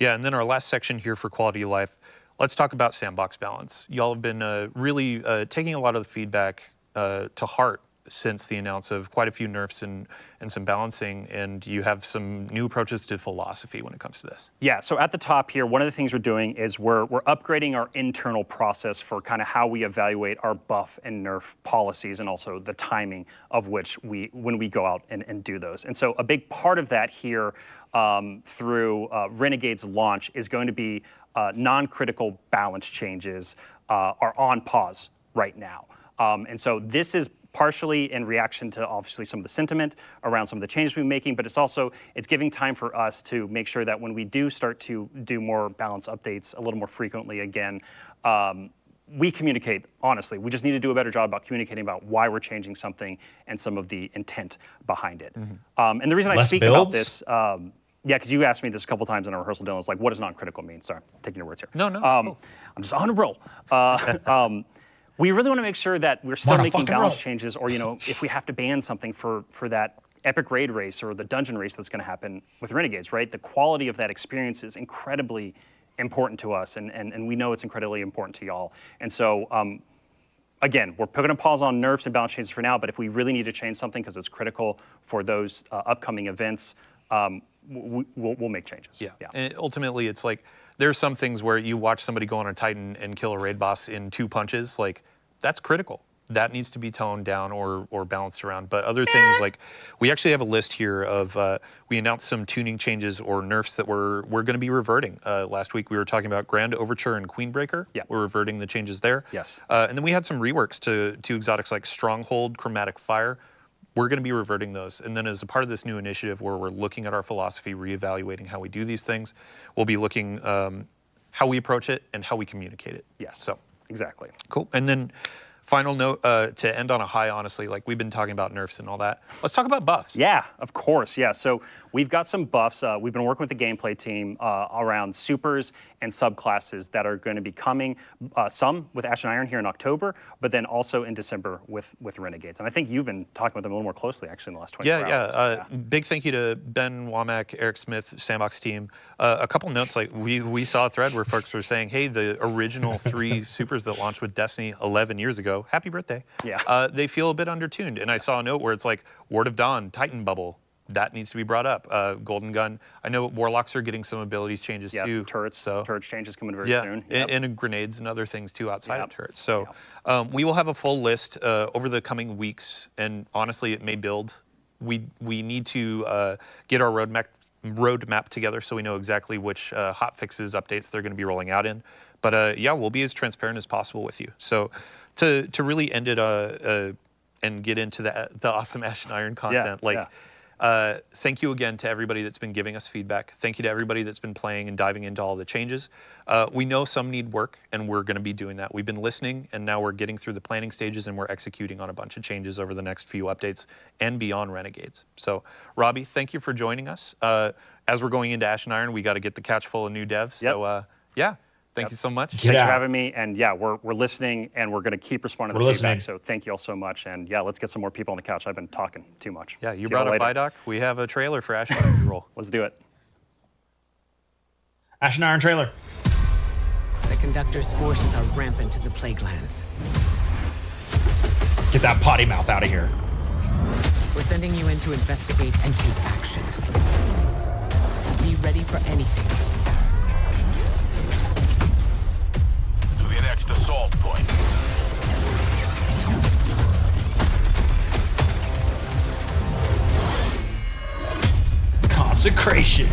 A: Yeah, and then our last section here for quality of life, let's talk about sandbox balance. Y'all have been really taking a lot of the feedback to heart since the announce of quite a few nerfs and some balancing, and you have some new approaches to philosophy when it comes to this.
B: Yeah, so at the top here, one of the things we're doing is we're upgrading our internal process for kind of how we evaluate our buff and nerf policies, and also the timing of which when we go out and do those. And so a big part of that here through Renegade's launch is going to be non-critical balance changes are on pause right now. And so this is partially in reaction to obviously some of the sentiment around some of the changes we're making, but it's giving time for us to make sure that when we do start to do more balance updates a little more frequently again, we communicate honestly. We just need to do a better job about communicating about why we're changing something and some of the intent behind it. And the reason I speak about this, yeah, because you asked me this a couple times in our rehearsal, Dylan, it's like, what does non-critical mean? Sorry, I'm taking your words here.
A: No.
B: I'm just on a roll. We really want to make sure that we're still making balance changes, or if we have to ban something for that epic raid race or the dungeon race that's going to happen with Renegades, right? The quality of that experience is incredibly important to us, and we know it's incredibly important to y'all. And so, again, we're putting a pause on nerfs and balance changes for now, but if we really need to change something because it's critical for those upcoming events, we'll make changes.
A: Yeah. And ultimately, it's like, there's some things where you watch somebody go on a Titan and kill a raid boss in 2 punches, like, that's critical. That needs to be toned down or balanced around. But other things, like, we actually have a list here of, we announced some tuning changes or nerfs that we're going to be reverting. Last week we were talking about Grand Overture and Queenbreaker.
B: Yeah.
A: We're reverting the changes there.
B: Yes.
A: And then we had some reworks to exotics like Stronghold, Chromatic Fire. We're going to be reverting those. And then as a part of this new initiative where we're looking at our philosophy, reevaluating how we do these things, we'll be looking how we approach it and how we communicate it.
B: Yes.
A: So
B: exactly.
A: Cool. And then final note, to end on a high, honestly, like we've been talking about nerfs and all that. Let's talk about buffs.
B: Yeah, of course. Yeah. So we've got some buffs. We've been working with the gameplay team around supers and subclasses that are going to be coming, some with Ash and Iron here in October, but then also in December with Renegades. And I think you've been talking with them a little more closely, actually, in the last 24 hours.
A: Yeah. Big thank you to Ben Womack, Eric Smith, Sandbox team. A couple notes, like we saw a thread where folks were saying, hey, the original 3 supers that launched with Destiny 11 years ago, happy birthday.
B: Yeah.
A: They feel a bit undertuned. And I saw a note where it's like, Ward of Dawn, Titan Bubble, that needs to be brought up. Golden Gun. I know Warlocks are getting some abilities changes too.
B: Turrets.
A: So
B: turrets changes coming very soon.
A: Yep. And grenades and other things too outside of turrets. So we will have a full list over the coming weeks, and honestly, it may build. We need to get our roadmap together so we know exactly which hot fixes, updates they're going to be rolling out in. But yeah, we'll be as transparent as possible with you. So to really end it and get into the awesome Ash and Iron content, thank you again to everybody that's been giving us feedback. Thank you to everybody that's been playing and diving into all the changes. We know some need work, and we're going to be doing that. We've been listening, and now we're getting through the planning stages, and we're executing on a bunch of changes over the next few updates and beyond Renegades. So, Robbie, thank you for joining us. As we're going into Ash and Iron, we got to get the catch full of new devs.
B: Yep.
A: So, yeah. Thank you so much.
B: Thanks for having me. And yeah, we're listening, and we're going to keep responding to the feedback. So thank you all so much. And yeah, let's get some more people on the couch. I've been talking too much.
A: Yeah, you brought up Vidoc. We have a trailer for Ash and Iron roll.
B: Let's do it.
C: Ash and Iron trailer.
I: The Conductor's forces are rampant in the Plaguelands.
C: Get that potty mouth out of here.
I: We're sending you in to investigate and take action. Be ready for anything.
F: The assault point.
C: Consecration.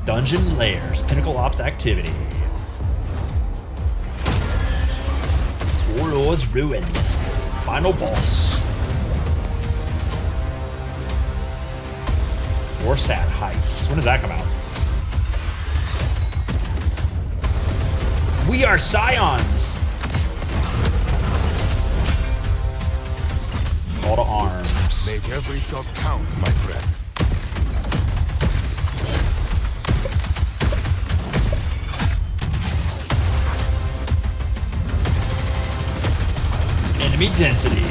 C: Dungeon Layers. Pinnacle Ops activity. Warlord's Ruin. Final boss. Warsat Heist. When does that come out? We are Scions! Call to arms.
F: Make every shot count, my friend.
C: Enemy density.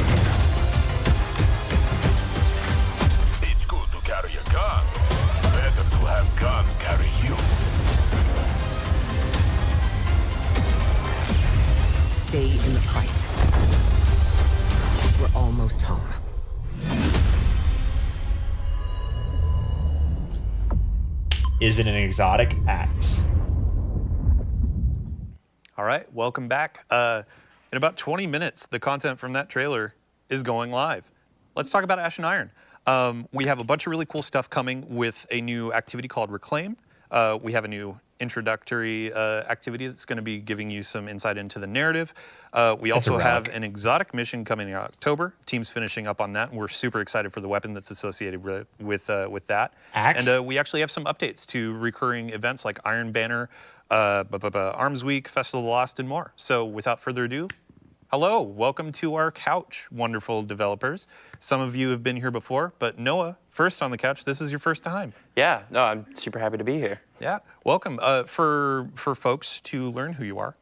F: It's good to carry a gun. Better to have gun carry you.
I: Stay in the fight.
C: Is it an exotic axe?
A: All right, welcome back. In about 20 minutes, the content from that trailer is going live. Let's talk about Ashen Iron. We have a bunch of really cool stuff coming with a new activity called Reclaim. We have a new introductory activity that's going to be giving you some insight into the narrative. We also have an exotic mission coming in October. Team's finishing up on that, and we're super excited for the weapon that's associated with that.
C: Axe?
A: And we actually have some updates to recurring events like Iron Banner, Arms Week, Festival of the Lost, and more. So without further ado, hello, welcome to our couch, wonderful developers. Some of you have been here before, but Noah, first on the couch, this is your first time.
J: Yeah, no, I'm super happy to be here.
A: Yeah, welcome. For folks to learn who you are,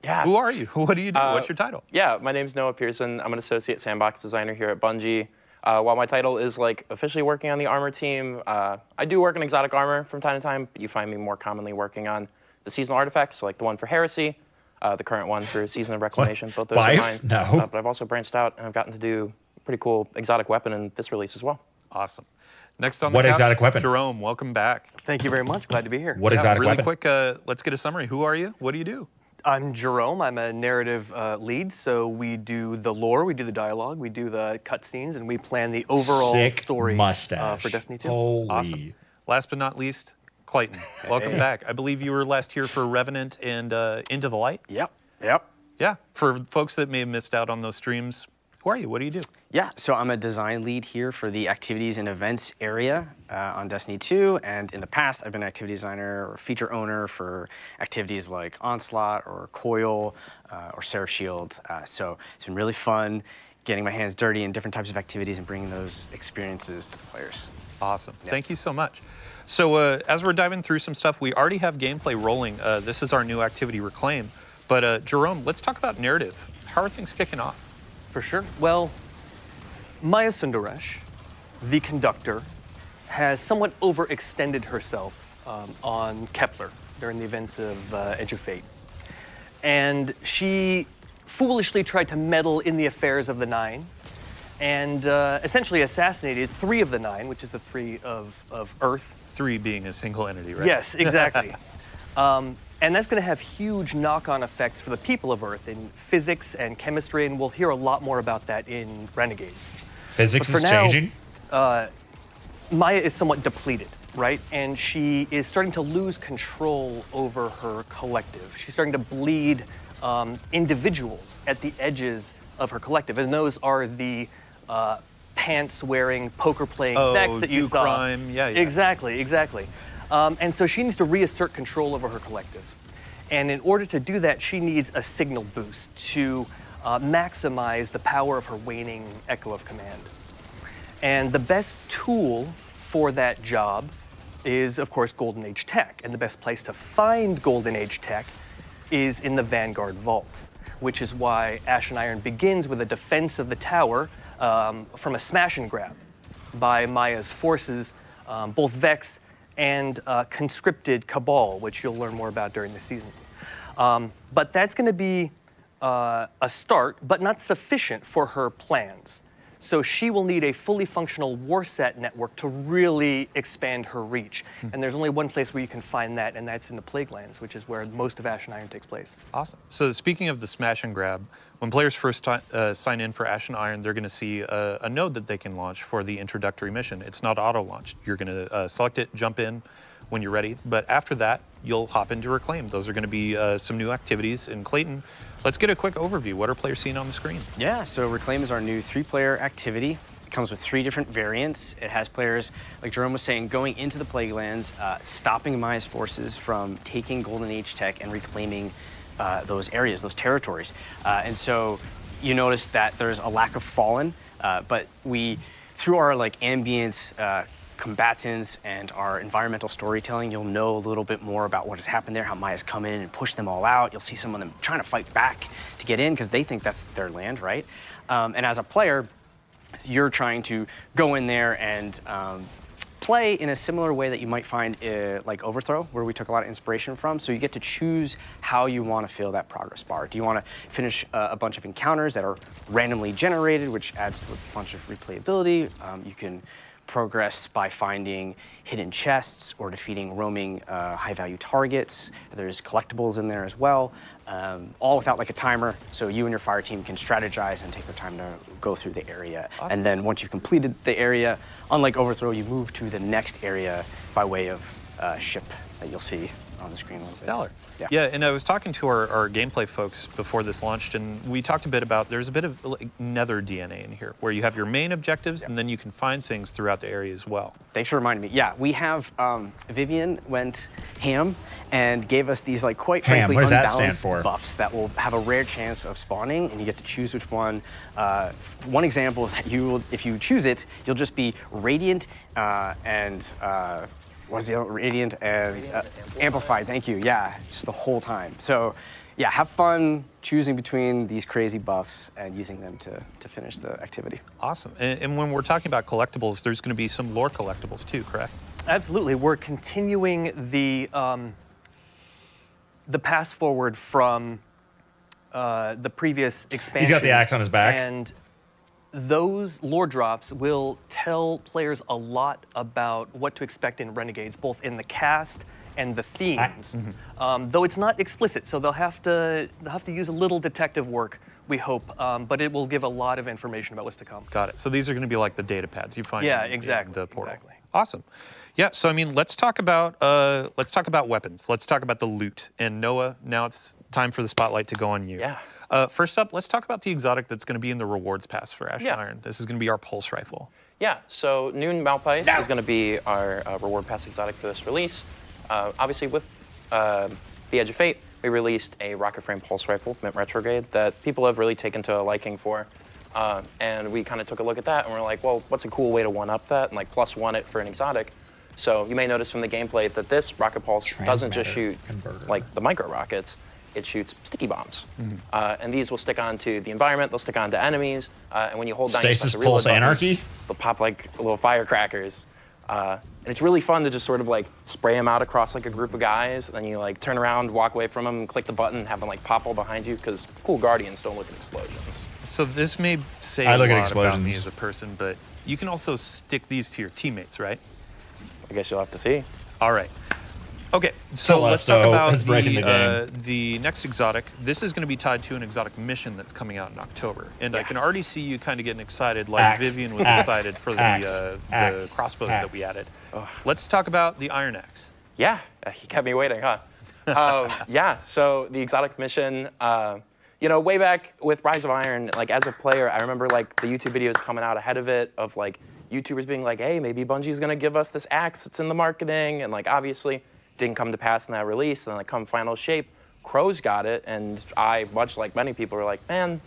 J: Yeah.
A: who are you? What do you do? What's your title?
J: Yeah, my name's Noah Pearson. I'm an associate sandbox designer here at Bungie. While my title is like officially working on the armor team, I do work in exotic armor from time to time, but you find me more commonly working on the seasonal artifacts, like the one for Heresy, the current one for Season of Reclamation. Both those are mine.
C: No.
J: But I've also branched out and I've gotten to do a pretty cool exotic weapon in this release as well.
A: Awesome. Next on the
C: What
A: couch,
C: exotic weapon?
A: Jerome, welcome back.
K: Thank you very much. Glad to be here.
C: What exotic
A: really
C: weapon?
A: quick, let's get a summary. Who are you? What do you do?
K: I'm Jerome. I'm a narrative lead, so we do the lore, we do the dialogue, we do the cutscenes, and we plan the overall
C: Sick
K: story
C: mustache.
K: for Destiny 2.
C: Holy.
A: Awesome. Last but not least, Clayton. Welcome back. I believe you were last here for Revenant and Into the Light.
K: Yep.
A: Yeah. For folks that may have missed out on those streams, who are you? What do you do?
L: Yeah, so I'm a design lead here for the activities and events area on Destiny 2, and in the past I've been an activity designer or feature owner for activities like Onslaught or Coil or Seraph Shield. So it's been really fun getting my hands dirty in different types of activities and bringing those experiences to the players.
A: Awesome. Thank you so much. So as we're diving through some stuff, we already have gameplay rolling. This is our new activity, Reclaim. But Jerome, let's talk about narrative. How are things kicking off?
K: For sure. Well, Maya Sundaresh, the conductor, has somewhat overextended herself on Kepler during the events of Edge of Fate. And she foolishly tried to meddle in the affairs of the Nine and essentially assassinated 3 of the 9, which is the 3 of Earth.
A: 3 being a single entity, right?
K: Yes, exactly. And that's going to have huge knock-on effects for the people of Earth in physics and chemistry, and we'll hear a lot more about that in Renegades.
C: Physics is changing?
K: Maya is somewhat depleted, right? And she is starting to lose control over her collective. She's starting to bleed individuals at the edges of her collective, and those are the pants-wearing, poker-playing Vex that you saw.
A: crime, yeah.
K: Exactly. And so she needs to reassert control over her collective. And in order to do that, she needs a signal boost to maximize the power of her waning Echo of Command. And the best tool for that job is, of course, Golden Age tech. And the best place to find Golden Age tech is in the Vanguard Vault, which is why Ashen Iron begins with a defense of the tower from a smash and grab by Maya's forces, both Vex and conscripted Cabal, which you'll learn more about during the season. But that's going to be a start, but not sufficient for her plans. So she will need a fully functional Warsat network to really expand her reach. And there's only one place where you can find that, and that's in the Plaguelands, which is where most of Ashen Iron takes place.
A: Awesome. So speaking of the smash and grab, when players first sign in for Ashen Iron, they're going to see a node that they can launch for the introductory mission. It's not auto-launched. You're going to select it, jump in when you're ready. But after that, you'll hop into Reclaim. Those are going to be some new activities. And Clayton, let's get a quick overview. What are players seeing on the screen?
L: Yeah, so Reclaim is our new 3-player activity. It comes with 3 different variants. It has players, like Jerome was saying, going into the Plaguelands, stopping Maya's forces from taking Golden Age tech and reclaiming those areas, those territories. And so you notice that there's a lack of Fallen, but we, through our ambient combatants and our environmental storytelling, you'll know a little bit more about what has happened there, how Maya's come in and pushed them all out. You'll see some of them trying to fight back to get in because they think that's their land, right? And as a player, you're trying to go in there and play in a similar way that you might find like Overthrow, where we took a lot of inspiration from. So you get to choose how you want to fill that progress bar. Do you want to finish a bunch of encounters that are randomly generated, which adds to a bunch of replayability? You can progress by finding hidden chests or defeating roaming high-value targets. There's collectibles in there as well, all without like a timer, so you and your fire team can strategize and take their time to go through the area.
A: Awesome.
L: And then once you've completed the area, unlike Overthrow, you move to the next area by way of ship that you'll see on the screen.
A: Stellar.
L: Yeah.
A: Yeah, and I was talking to our gameplay folks before this launched, and we talked a bit about there's a bit of like, nether DNA in here, where you have your main objectives, and then you can find things throughout the area as well.
L: Thanks for reminding me. Yeah, we have Vivian went ham and gave us these like quite
C: Ham,
L: frankly
C: what does that stand
L: unbalanced
C: for?
L: buffs that will have a rare chance of spawning, and you get to choose which one. One example is that if you choose it, you'll just be radiant and. What's the other? Radiant and amplified. Thank you. Yeah, just the whole time. So, yeah, have fun choosing between these crazy buffs and using them to finish the activity.
A: Awesome. And when we're talking about collectibles, there's going to be some lore collectibles too, correct?
K: Absolutely. We're continuing the pass forward from the previous expansion.
C: He's got the axe on his back.
K: And those lore drops will tell players a lot about what to expect in Renegades, both in the cast and the themes. Though it's not explicit, so they'll have to use a little detective work, we hope, but it will give a lot of information about what's to come.
A: Got it. So these are going to be like the data pads you find.
K: Yeah,
A: in
K: exactly.
A: the portal.
K: Exactly.
A: Awesome. Yeah. So I mean, let's talk about weapons. Let's talk about the loot. And Noah, now it's time for the spotlight to go on you.
J: Yeah.
A: First up, let's talk about the exotic that's going to be in the rewards pass for Ash and
J: Yeah.
A: Iron. This is going to be our pulse rifle.
J: Yeah, so Noon Malpais is going to be our reward pass exotic for this release. Obviously, with the Edge of Fate, we released a rocket frame pulse rifle, Mint Retrograde, that people have really taken to a liking for. And we kind of took a look at that, and we're like, well, what's a cool way to one-up that and like plus one it for an exotic? So you may notice from the gameplay that this rocket pulse doesn't just shoot like the micro rockets. It shoots sticky bombs. And these will stick onto the environment, they'll stick onto enemies, and when you hold down
C: Stasis
J: the reload
C: Pulse
J: button,
C: Anarchy?
J: they'll pop like little firecrackers. And it's really fun to just sort of like spray them out across like a group of guys, and then you like turn around, walk away from them, and click the button, and have them like pop all behind you, because cool Guardians don't look at explosions.
A: So this may say
C: I
A: a
C: look at
A: lot about
C: explosions.
A: me as a person, but you can also stick these to your teammates, right?
J: I guess you'll have to see.
A: All right. Okay, so let's talk
C: Telesto
A: about
C: is breaking the game.
A: the next exotic. This is going to be tied to an exotic mission that's coming out in October. And I can already see you kind of getting excited, like
C: Axe,
A: Vivian was
C: axe,
A: excited for
C: axe,
A: the
C: axe,
A: crossbows that we
C: axe.
A: added. Let's talk about the Iron Axe.
J: Yeah, he kept me waiting, huh? Yeah, so the exotic mission, you know, way back with Rise of Iron, like as a player, I remember like the YouTube videos coming out ahead of it of like YouTubers being like, hey, maybe Bungie's gonna give us this axe that's in the marketing, and like obviously didn't come to pass in that release, and then like come final shape, Crow's got it, and I, much like many people, were like, man,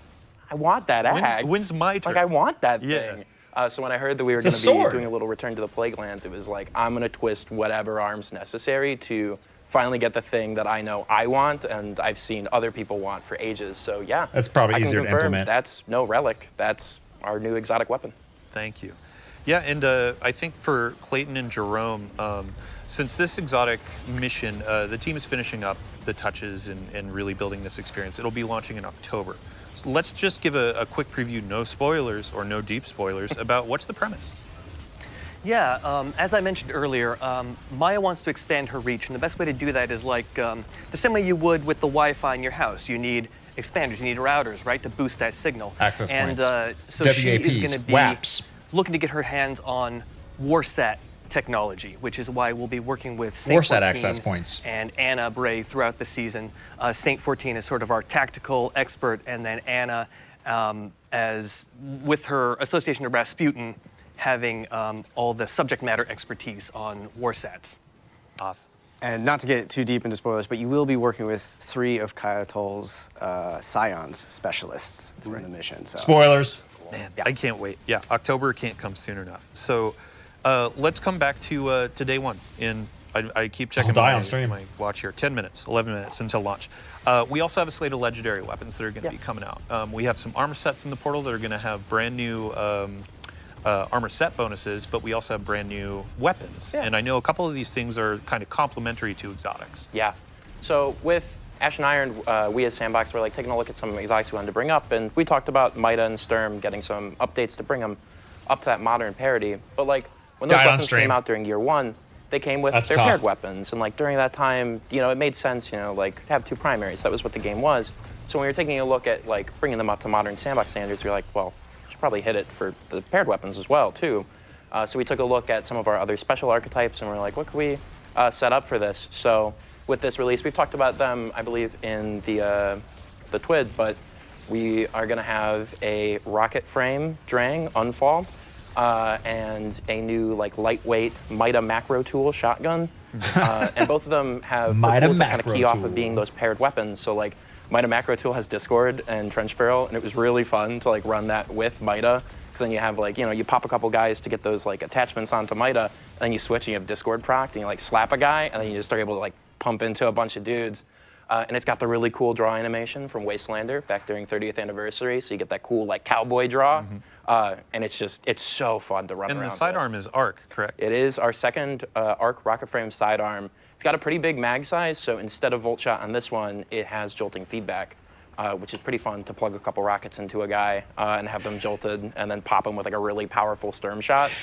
J: I want that axe.
A: When's my turn?
J: Like I want that
A: Yeah.
J: thing. So when I heard that we were
C: It's a
J: going to be
C: sword.
J: doing a little Return to the Plaguelands, it was like, I'm going to twist whatever arms necessary to finally get the thing that I know I want and I've seen other people want for ages. So yeah.
C: That's probably
J: I can
C: easier to
J: confirm
C: implement.
J: That's no relic. That's our new exotic weapon.
A: Thank you. Yeah, and I think for Clayton and Jerome, since this exotic mission, the team is finishing up the touches and really building this experience. It'll be launching in October. So let's just give a quick preview, no spoilers or no deep spoilers, about what's the premise.
K: Yeah, as I mentioned earlier, Maya wants to expand her reach, and the best way to do that is like the same way you would with the Wi-Fi in your house. You need expanders, you need routers, right, to boost that signal.
C: Access
K: and,
C: points.
K: So she is
C: WAPs,
K: going to be
C: WAPs.
K: looking to get her hands on Warsat technology, which is why we'll be working with Saint
C: Warsat
K: 14
C: access points.
K: and Anna Bray throughout the season. Saint 14 is sort of our tactical expert, and then Anna, as with her association to Rasputin, having all the subject matter expertise on Warsats.
A: Awesome.
L: And not to get too deep into spoilers, but you will be working with 3 of Kayatol's Scions specialists in the mission. So.
C: Spoilers.
A: Man, I can't wait. Yeah, October can't come soon enough. So let's come back to day one. I keep checking
C: die on stream.
A: my watch here. 10 minutes, 11 minutes until launch. We also have a slate of legendary weapons that are going to be coming out. We have some armor sets in the portal that are going to have brand new armor set bonuses, but we also have brand new weapons.
J: Yeah.
A: And I know a couple of these things are kind of complementary to exotics.
J: Yeah. So with Ash and Iron, we as Sandbox were like taking a look at some exotics we wanted to bring up, and we talked about Mida and Sturm getting some updates to bring them up to that modern parity. But like when those
C: Died on
J: weapons
C: stream.
J: came out during year 1, they came with
C: That's
J: their
C: tough.
J: paired weapons. And like during that time, you know, it made sense, you know, like have 2 primaries. That was what the game was. So when you're taking a look at like bringing them up to modern sandbox standards, you're like, well, you should probably hit it for the paired weapons as well, too. So we took a look at some of our other special archetypes and we're like, what could we set up for this? So with this release, we've talked about them, I believe, in the TWID, but we are going to have a rocket frame Drang Unfall and a new like lightweight Mida macro tool shotgun. And both of them have
C: Mida
J: tools that kind of
C: macro
J: key off
C: tool.
J: of being those paired weapons. So like Mida macro tool has Discord and Trench Barrel, and it was really fun to like run that with Mida. Because then you have like, you know, you pop a couple guys to get those like attachments onto Mida, and then you switch and you have Discord proc, and you like slap a guy, and then you just are able to like pump into a bunch of dudes. And it's got the really cool draw animation from Wastelander back during 30th anniversary, so you get that cool like cowboy draw. And it's so fun to run around.
A: And the sidearm is arc, correct?
J: It is our second arc rocket frame sidearm. It's got a pretty big mag size, so instead of volt shot on this one, it has jolting feedback, which is pretty fun to plug a couple rockets into a guy and have them jolted and then pop them with like a really powerful sturm shot.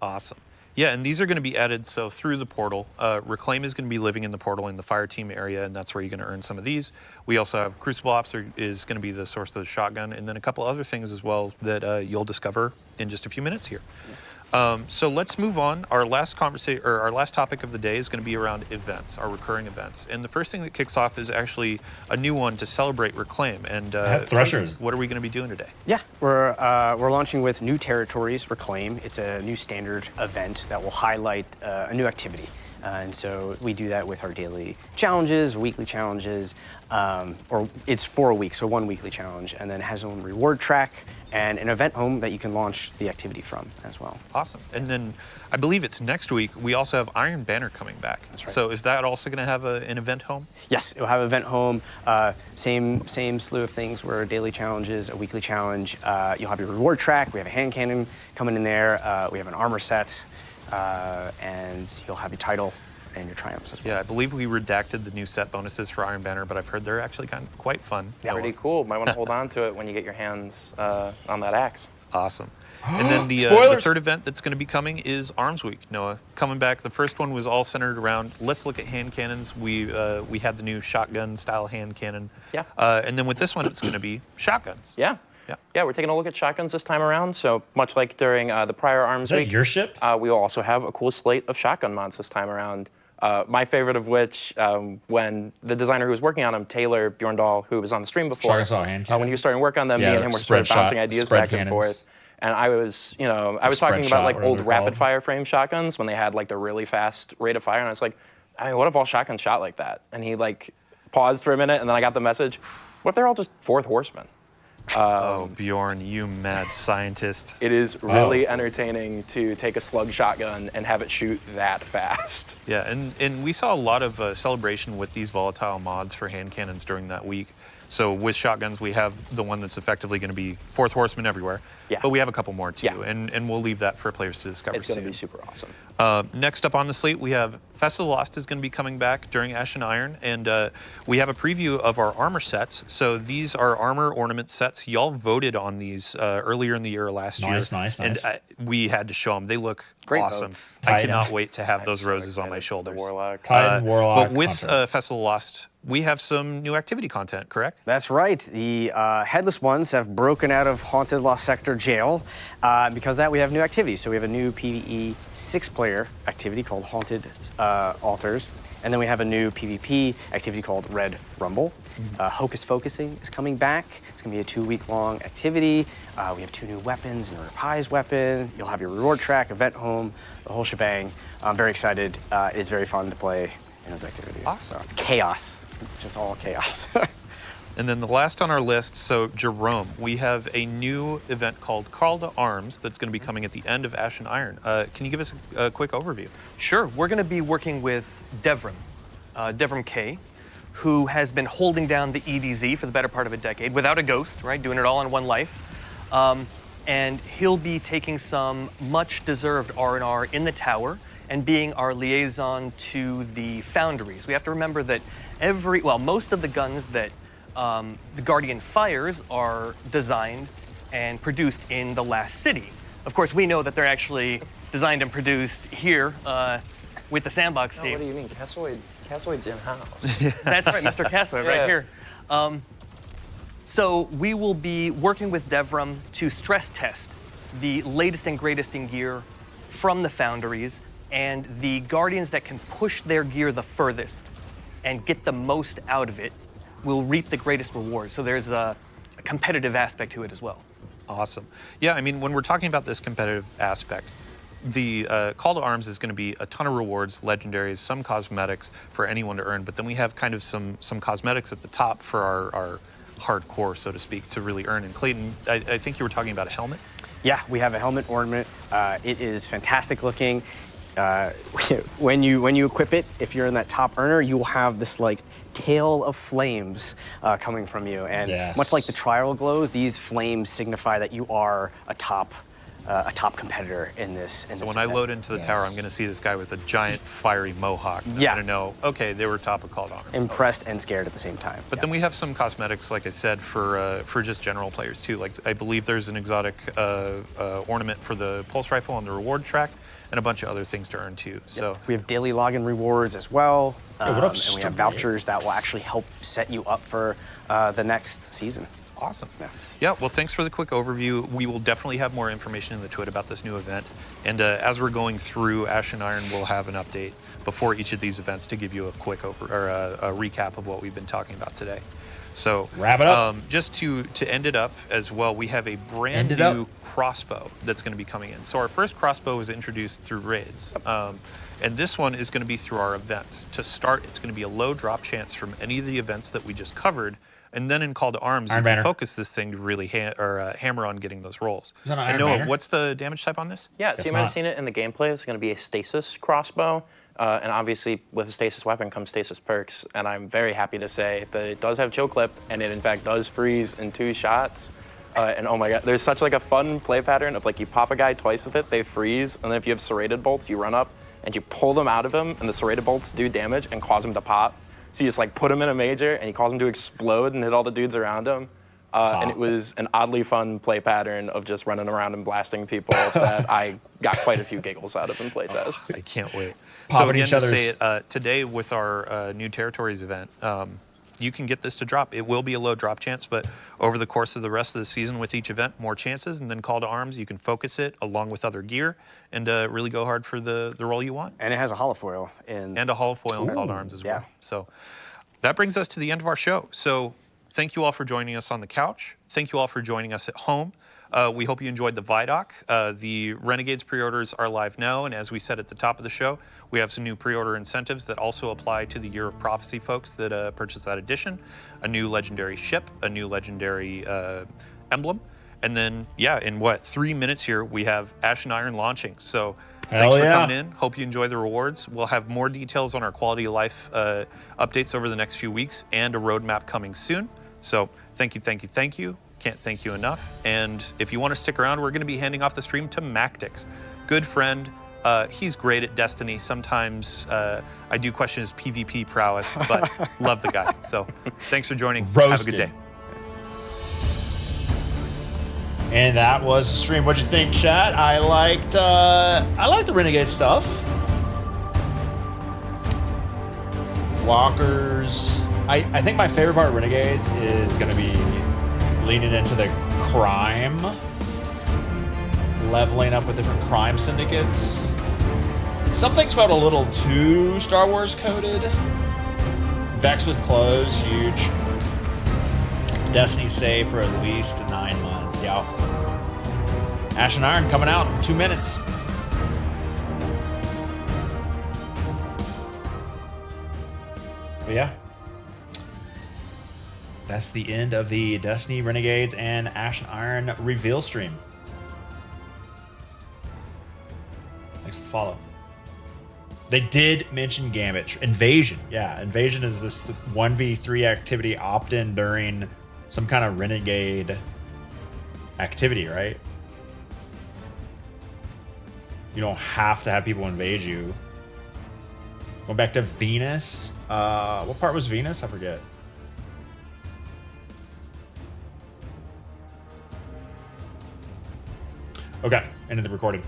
A: Awesome. Yeah, and these are going to be added so through the portal. Reclaim is going to be living in the portal in the fire team area, and that's where you're going to earn some of these. We also have Crucible Ops is going to be the source of the shotgun, and then a couple other things as well that you'll discover in just a few minutes here. So let's move on. Our last topic of the day is going to be around events, our recurring events. And the first thing that kicks off is actually a new one to celebrate Reclaim. And
C: Threshers.
A: What are we going to be doing today?
L: Yeah, we're launching with New Territories Reclaim. It's a new standard event that will highlight a new activity. And so we do that with our daily challenges, weekly challenges, or it's for a week, so 1 weekly challenge, and then it has its own reward track and an event home that you can launch the activity from as well.
A: Awesome. And then I believe it's next week, we also have Iron Banner coming back.
L: That's right.
A: So is that also going to have an event home?
L: Yes, it'll have event home, same slew of things where daily challenges, a weekly challenge. You'll have your reward track. We have a hand cannon coming in there. We have an armor set, and you'll have your title and your triumphs as well.
A: Yeah, I believe we redacted the new set bonuses for Iron Banner, but I've heard they're actually quite fun.
J: Yeah, pretty cool. Might want to hold on to it when you get your hands on that axe.
A: Awesome. And then the third event that's going to be coming is Arms Week, Noah. Coming back, the first one was all centered around, let's look at hand cannons. We had the new shotgun-style hand cannon.
J: Yeah.
A: And then with this one, it's going to be shotguns.
J: Yeah. Yeah, we're taking a look at shotguns this time around. So much like during the prior Arms Week.
C: Is that your ship?
J: We will also have a cool slate of shotgun mods this time around. My favorite of which, when the designer who was working on them, Taylor Bjorndal, who was on the stream before,
C: Shotgun style hand cannon?
J: when he was starting to work on them,
C: Yeah,
J: me and him were sort of
C: spread
J: bouncing
C: shot,
J: ideas
C: spread
J: back and
C: cannons.
J: forth. And I was, I was
C: spread
J: talking
C: shot,
J: about like
C: whatever
J: old
C: they're
J: rapid
C: called.
J: fire frame shotguns when they had like the really fast rate of fire, and I was like, I mean, what if all shotguns shot like that? And he like paused for a minute, and then I got the message, what if they're all just fourth horsemen?
A: Oh, Bjorn, you mad scientist.
J: It is really entertaining to take a slug shotgun and have it shoot that fast.
A: Yeah, and we saw a lot of celebration with these volatile mods for hand cannons during that week. So with shotguns, we have the one that's effectively going to be fourth horseman everywhere.
J: Yeah.
A: But we have a couple more too,
J: Yeah.
A: and we'll leave that for players to discover
J: It's going to
A: soon.
J: be super awesome.
A: Next up on the slate, we have Festival of the Lost is going to be coming back during Ash and Iron, and we have a preview of our armor sets. So these are armor ornament sets. Y'all voted on these earlier in the year last year.
C: Nice.
A: And we had to show them. They look
K: Great
A: awesome.
K: votes.
A: I cannot wait to have those roses on my
J: The
A: shoulders.
J: Warlock.
C: Titan, Warlock,
A: But with
C: Hunter.
A: Festival of the Lost, we have some new activity content, correct?
L: That's right. The Headless Ones have broken out of Haunted Lost Sector jail. Because of that, we have new activities. So we have a new PvE 6-player activity called Haunted Altars. And then we have a new PvP activity called Red Rumble. Hocus Focusing is coming back. It's going to be a 2-week-long activity. We have 2 new weapons, a reprise weapon. You'll have your reward track, event home, the whole shebang. I'm very excited. It is very fun to play in those activities.
A: Awesome.
L: So it's chaos, just all chaos.
A: And then the last on our list, so Jerome, we have a new event called Call to Arms that's going to be coming at the end of Ash and Iron. Can you give us a quick overview?
K: Sure. We're going to be working with Devrim K, who has been holding down the EDZ for the better part of a decade without a ghost, right? Doing it all in one life. And he'll be taking some much-deserved R&R in the tower and being our liaison to the foundries. We have to remember that most of the guns that the Guardian fires are designed and produced in the last city. Of course, we know that they're actually designed and produced here with the Sandbox team.
J: What do you mean? Cassoid's in-house.
K: That's right, Mr. Cassoid, right here. So we will be working with Devrim to stress test the latest and greatest in gear from the foundries, and the Guardians that can push their gear the furthest and get the most out of it will reap the greatest rewards. So there's a competitive aspect to it as well.
A: Awesome. Yeah, I mean, when we're talking about this competitive aspect, the Call to Arms is going to be a ton of rewards, legendaries, some cosmetics for anyone to earn, but then we have kind of some cosmetics at the top for our hardcore, so to speak, to really earn. And Clayton, I think you were talking about a helmet?
L: Yeah, we have a helmet ornament. It is fantastic looking. When you equip it, if you're in that top earner, you will have this like tail of flames coming from you. And much like the trial glows, these flames signify that you are a top competitor in this.
A: So when I load into the tower, I'm going to see this guy with a giant fiery mohawk. I'm going to know, okay, they were top of Call to Arms.
L: Impressed and scared at the same time.
A: But then we have some cosmetics, like I said, for just general players too. Like I believe there's an exotic ornament for the pulse rifle on the reward track, and a bunch of other things to earn too. So
L: we have daily login rewards as well,
C: what up,
L: and we have vouchers that will actually help set you up for the next season.
A: Awesome. Yeah, well, thanks for the quick overview. We will definitely have more information in the Twit about this new event. And as we're going through Ash and Iron, we'll have an update before each of these events to give you a quick a recap of what we've been talking about today. So
C: wrap it up.
A: Just to end it up as well, we have a brand new crossbow that's going to be coming in. So our first crossbow was introduced through raids. And this one is going to be through our events. To start, it's going to be a low drop chance from any of the events that we just covered. And then in Call to Arms, you can focus this thing to really hammer on getting those rolls. And Noah, what's the damage type on this?
J: Yeah, so you might have seen it in the gameplay. It's going to be a stasis crossbow. And obviously, with a stasis weapon comes stasis perks. And I'm very happy to say that it does have chill clip, and it in fact does freeze in 2 shots. And oh my god, there's such like a fun play pattern of like you pop a guy twice with it, they freeze, and then if you have serrated bolts, you run up and you pull them out of him, and the serrated bolts do damage and cause him to pop. So you just like put him in a major, and you cause him to explode and hit all the dudes around him. And it was an oddly fun play pattern of just running around and blasting people that I got quite a few giggles out of in playtests.
A: I can't wait. So again, to say it, today with our new territories event, you can get this to drop. It will be a low drop chance, but over the course of the rest of the season with each event, more chances, and then Call to Arms, you can focus it along with other gear and really go hard for the role you want.
L: And it has a holofoil.
A: And a holofoil in Call to Arms as well. So that brings us to the end of our show. So thank you all for joining us on the couch. Thank you all for joining us at home. We hope you enjoyed the Vidoc. The Renegades pre-orders are live now, and as we said at the top of the show, we have some new pre-order incentives that also apply to the Year of Prophecy folks that purchase that edition. A new legendary ship, a new legendary emblem, and then, yeah, in 3 minutes here, we have Ash and Iron launching. So thanks for coming in. Hope you enjoy the rewards. We'll have more details on our quality of life updates over the next few weeks and a roadmap coming soon. So thank you, thank you, thank you. Can't thank you enough. And if you want to stick around, we're going to be handing off the stream to Mactix. Good friend. He's great at Destiny. Sometimes I do question his PvP prowess, but love the guy. So thanks for joining.
C: Roasted.
A: Have a good day.
C: And that was the stream. What'd you think, chat? I liked the Renegade stuff. Walkers. I think my favorite part of Renegades is going to be leaning into the crime, leveling up with different crime syndicates. Some things felt a little too Star Wars coded. Vex with clothes, huge. Destiny save for at least 9 months. Yeah. Ash and Iron coming out in 2 minutes. But yeah. That's the end of the Destiny, Renegades, and Ash and Iron reveal stream. Thanks to follow. They did mention Gambit. Invasion. Yeah, Invasion is this 1v3 activity opt-in during some kind of Renegade activity, right? You don't have to have people invade you. Going back to Venus. What part was Venus? I forget. Okay, ended the recording.